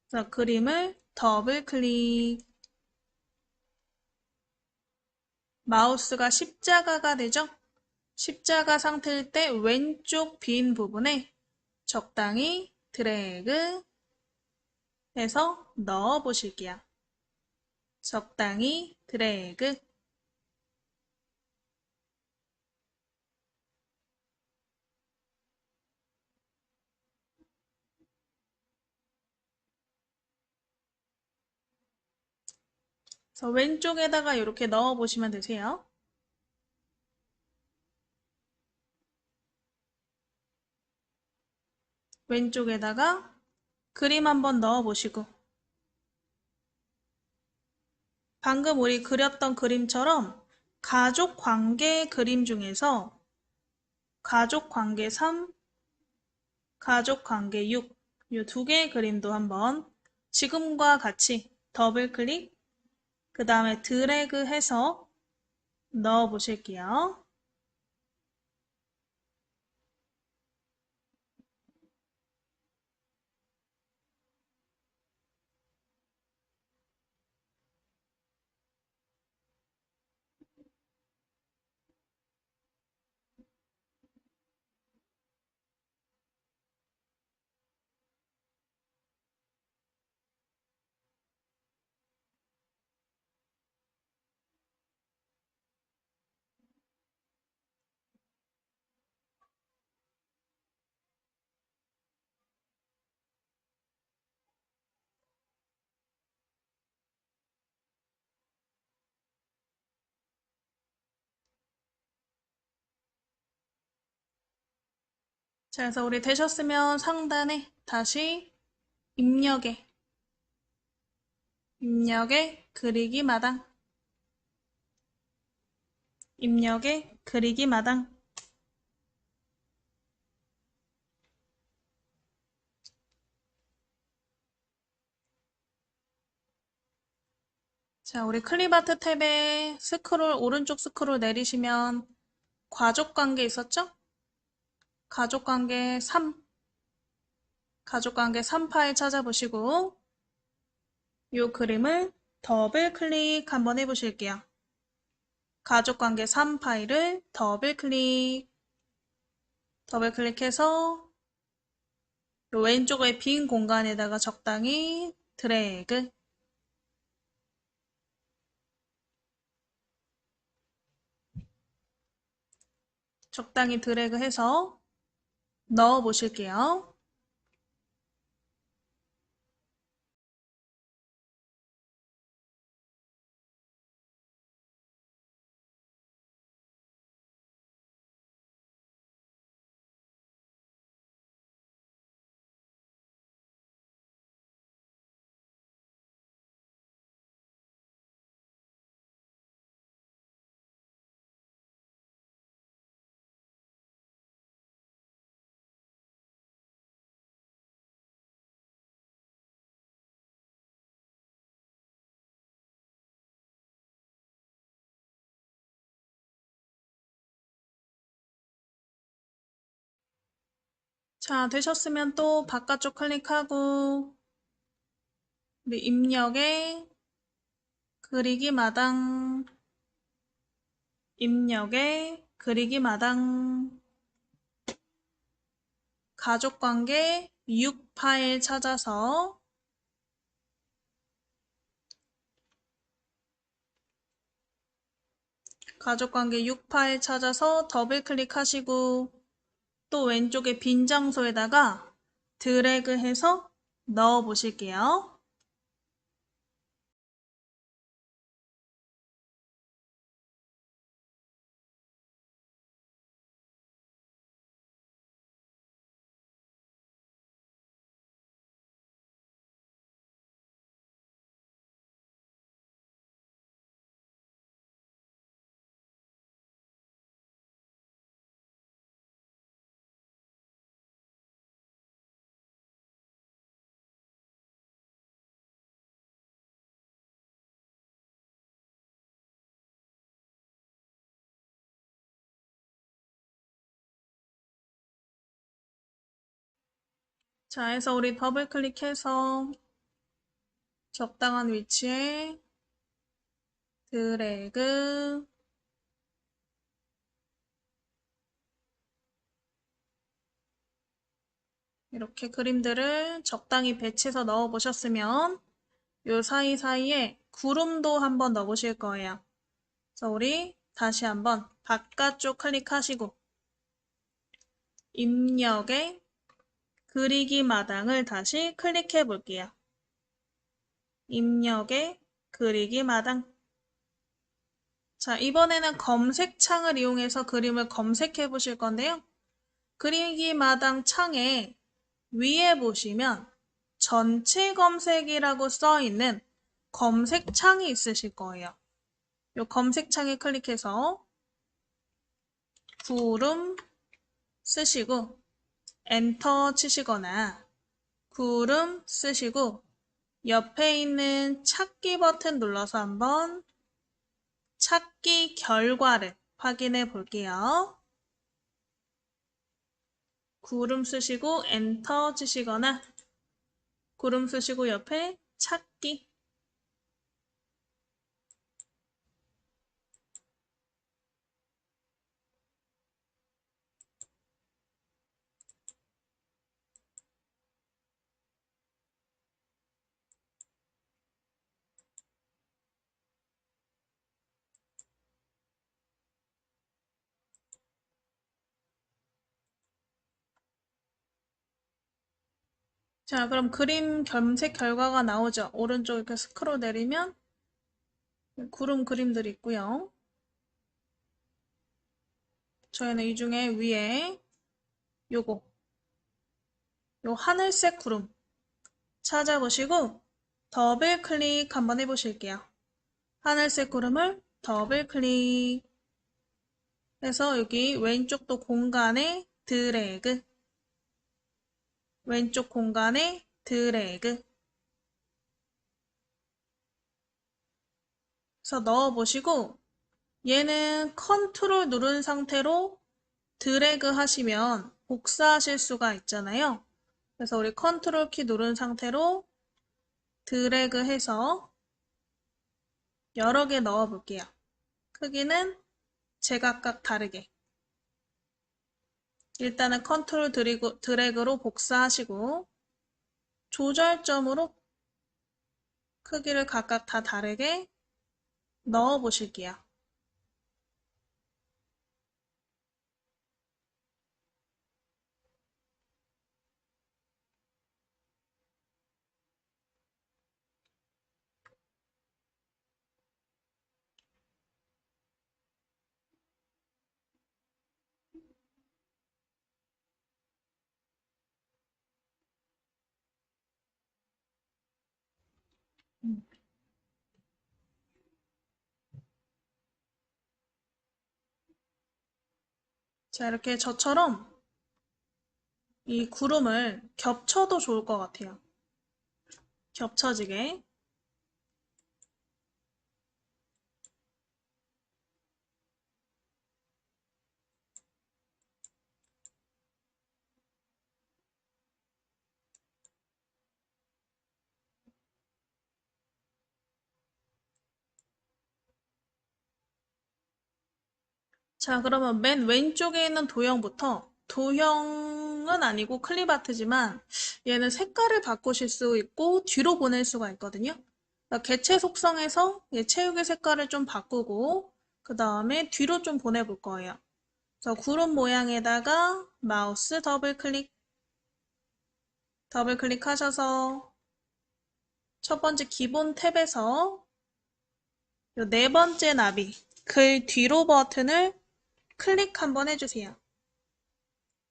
그래서 그림을 더블 클릭. 마우스가 십자가가 되죠? 십자가 상태일 때 왼쪽 빈 부분에 적당히 드래그 해서 넣어 보실게요. 적당히 드래그. 그래서 왼쪽에다가 이렇게 넣어 보시면 되세요. 왼쪽에다가 그림 한번 넣어 보시고 방금 우리 그렸던 그림처럼 가족 관계 그림 중에서 가족 관계 3, 가족 관계 6, 이 두 개의 그림도 한번 지금과 같이 더블 클릭, 그 다음에 드래그 해서 넣어 보실게요. 자, 그래서 우리 되셨으면 상단에 다시 입력에 그리기 마당, 입력에 그리기 마당. 자, 우리 클립아트 탭에 오른쪽 스크롤 내리시면 가족관계 있었죠? 가족관계 3, 가족관계 3 파일 찾아보시고 이 그림을 더블 클릭 한번 해보실게요. 가족관계 3 파일을 더블 클릭해서 요 왼쪽의 빈 공간에다가 적당히 드래그. 적당히 드래그해서 넣어 보실게요. 자, 되셨으면 또 바깥쪽 클릭하고 우리 입력에 그리기 마당, 입력에 그리기 마당, 가족관계 6 파일 찾아서 가족관계 6 파일 찾아서 더블 클릭하시고 또 왼쪽에 빈 장소에다가 드래그해서 넣어 보실게요. 자, 해서 우리 더블 클릭해서 적당한 위치에 드래그, 이렇게 그림들을 적당히 배치해서 넣어 보셨으면 요 사이사이에 구름도 한번 넣어 보실 거예요. 그래서 우리 다시 한번 바깥쪽 클릭하시고 입력에 그리기 마당을 다시 클릭해 볼게요. 입력에 그리기 마당. 자, 이번에는 검색창을 이용해서 그림을 검색해 보실 건데요. 그리기 마당 창에 위에 보시면 전체 검색이라고 써 있는 검색창이 있으실 거예요. 이 검색창에 클릭해서 구름 쓰시고 엔터 치시거나 구름 쓰시고 옆에 있는 찾기 버튼 눌러서 한번 찾기 결과를 확인해 볼게요. 구름 쓰시고 엔터 치시거나 구름 쓰시고 옆에 찾기. 자, 그럼 그림 검색 결과가 나오죠. 오른쪽 이렇게 스크롤 내리면 구름 그림들이 있고요. 저희는 이 중에 위에 요거 요 하늘색 구름 찾아보시고 더블 클릭 한번 해보실게요. 하늘색 구름을 더블 클릭 해서 여기 왼쪽도 공간에 드래그, 왼쪽 공간에 드래그 해서 넣어보시고 얘는 컨트롤 누른 상태로 드래그 하시면 복사하실 수가 있잖아요. 그래서 우리 컨트롤 키 누른 상태로 드래그 해서 여러 개 넣어 볼게요. 크기는 제각각 다르게. 일단은 컨트롤 드래그로 복사하시고 조절점으로 크기를 각각 다 다르게 넣어 보실게요. 자, 이렇게 저처럼 이 구름을 겹쳐도 좋을 것 같아요. 겹쳐지게. 자, 그러면 맨 왼쪽에 있는 도형부터 도형은 아니고 클립아트지만 얘는 색깔을 바꾸실 수 있고 뒤로 보낼 수가 있거든요. 그러니까 개체 속성에서 얘 체육의 색깔을 좀 바꾸고 그 다음에 뒤로 좀 보내볼 거예요. 그래서 구름 모양에다가 마우스 더블 클릭하셔서 첫 번째 기본 탭에서 요 네 번째 나비 글 뒤로 버튼을 클릭 한번 해주세요.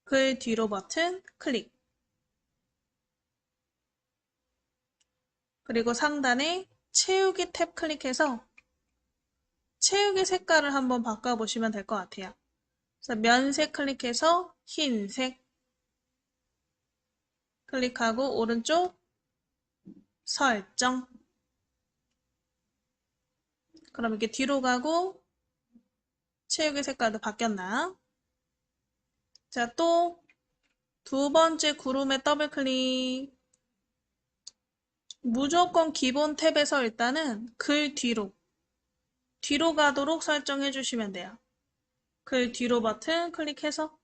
글 뒤로 버튼 클릭. 그리고 상단에 채우기 탭 클릭해서 채우기 색깔을 한번 바꿔보시면 될 것 같아요. 그래서 면색 클릭해서 흰색 클릭하고 오른쪽 설정. 그럼 이렇게 뒤로 가고 채우기 색깔도 바뀌었나? 자, 또 두 번째 구름에 더블 클릭. 무조건 기본 탭에서 일단은 글 뒤로 가도록 설정해 주시면 돼요. 글 뒤로 버튼 클릭해서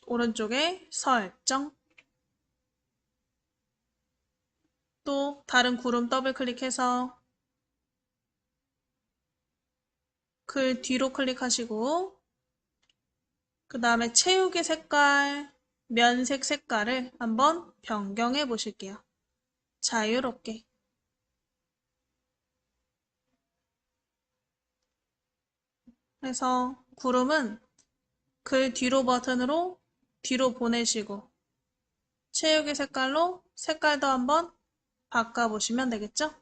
오른쪽에 설정. 또 다른 구름 더블 클릭해서 글 뒤로 클릭하시고 그 다음에 채우기 색깔, 면색 색깔을 한번 변경해 보실게요. 자유롭게. 그래서 구름은 글 뒤로 버튼으로 뒤로 보내시고 채우기 색깔로 색깔도 한번 바꿔보시면 되겠죠?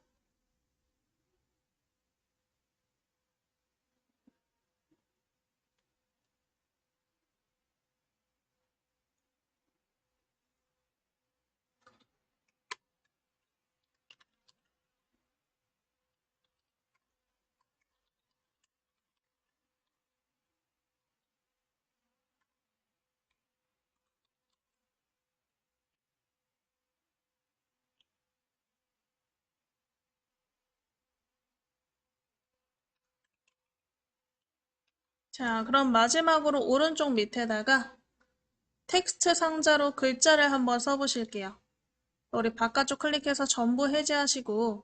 자, 그럼 마지막으로 오른쪽 밑에다가 텍스트 상자로 글자를 한번 써보실게요. 우리 바깥쪽 클릭해서 전부 해제하시고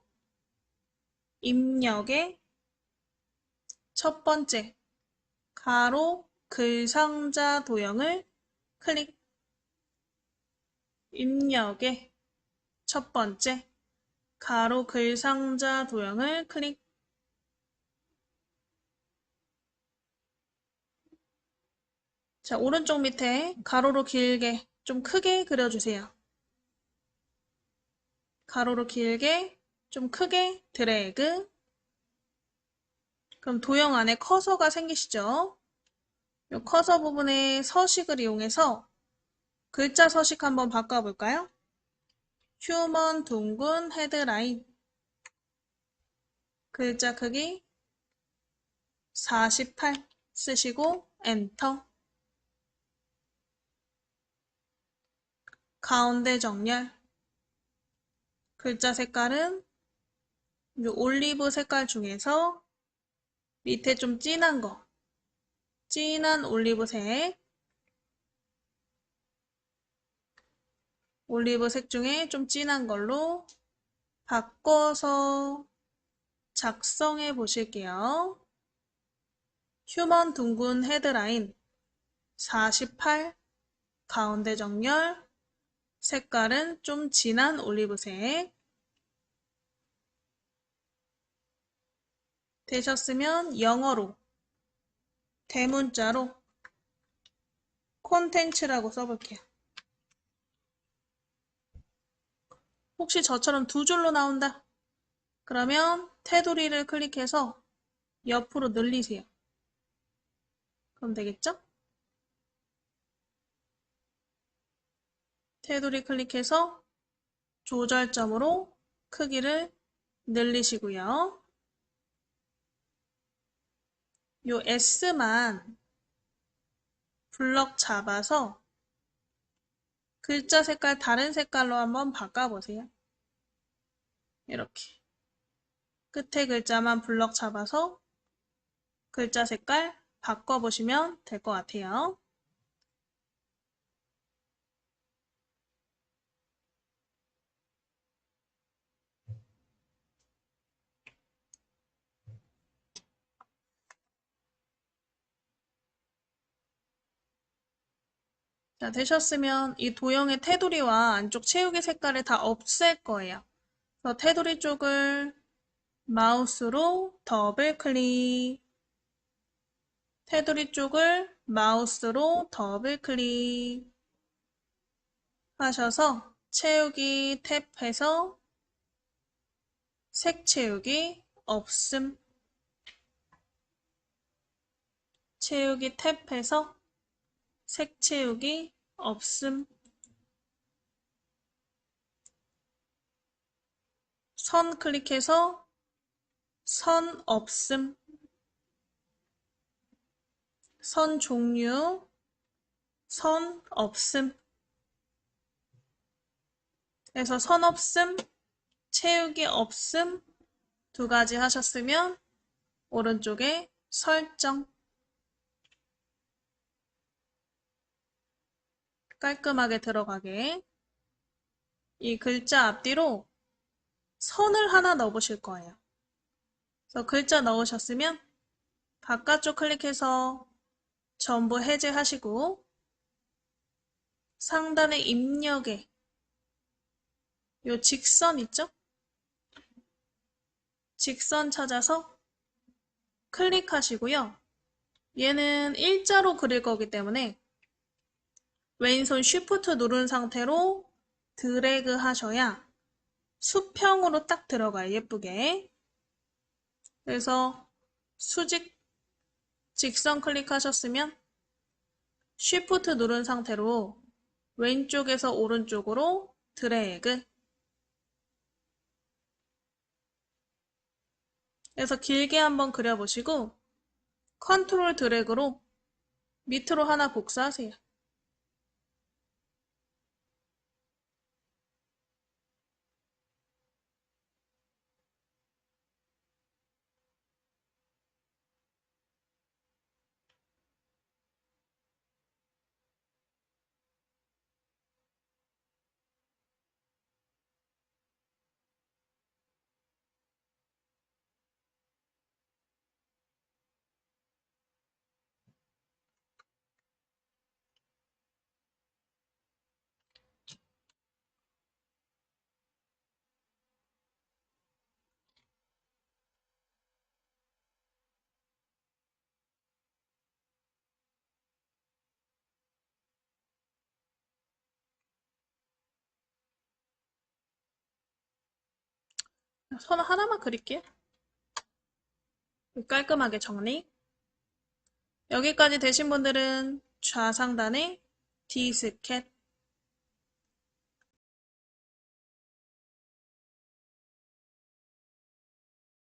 입력의 첫 번째 가로 글 상자 도형을 클릭. 입력의 첫 번째 가로 글 상자 도형을 클릭. 자, 오른쪽 밑에 가로로 길게 좀 크게 그려주세요. 가로로 길게 좀 크게 드래그. 그럼 도형 안에 커서가 생기시죠? 이 커서 부분에 서식을 이용해서 글자 서식 한번 바꿔볼까요? 휴먼 둥근 헤드라인. 글자 크기 48 쓰시고 엔터. 가운데 정렬. 글자 색깔은 이 올리브 색깔 중에서 밑에 좀 진한 거. 진한 올리브색. 올리브색 중에 좀 진한 걸로 바꿔서 작성해 보실게요. 휴먼 둥근 헤드라인 48 가운데 정렬 색깔은 좀 진한 올리브색 되셨으면 영어로 대문자로 콘텐츠라고 써볼게요. 혹시 저처럼 두 줄로 나온다? 그러면 테두리를 클릭해서 옆으로 늘리세요. 그럼 되겠죠? 테두리 클릭해서 조절점으로 크기를 늘리시고요. 요 S만 블럭 잡아서 글자 색깔 다른 색깔로 한번 바꿔보세요. 이렇게. 끝에 글자만 블럭 잡아서 글자 색깔 바꿔보시면 될 것 같아요. 자, 되셨으면 이 도형의 테두리와 안쪽 채우기 색깔을 다 없앨 거예요. 그래서 테두리 쪽을 마우스로 더블 클릭. 테두리 쪽을 마우스로 더블 클릭 하셔서 채우기 탭해서 색 채우기 없음. 채우기 탭해서 색 채우기 없음. 선 클릭해서 선 없음. 선 종류 선 없음. 그래서 선 없음, 채우기 없음 두 가지 하셨으면 오른쪽에 설정 깔끔하게 들어가게 이 글자 앞뒤로 선을 하나 넣어보실 거예요. 그래서 글자 넣으셨으면 바깥쪽 클릭해서 전부 해제하시고 상단의 입력에 요 직선 있죠? 직선 찾아서 클릭하시고요. 얘는 일자로 그릴 거기 때문에 왼손 쉬프트 누른 상태로 드래그 하셔야 수평으로 딱 들어가요. 예쁘게. 그래서 수직 직선 클릭하셨으면 쉬프트 누른 상태로 왼쪽에서 오른쪽으로 드래그. 그래서 길게 한번 그려보시고 컨트롤 드래그로 밑으로 하나 복사하세요. 선 하나만 그릴게요. 깔끔하게 정리. 여기까지 되신 분들은 좌상단에 D스켓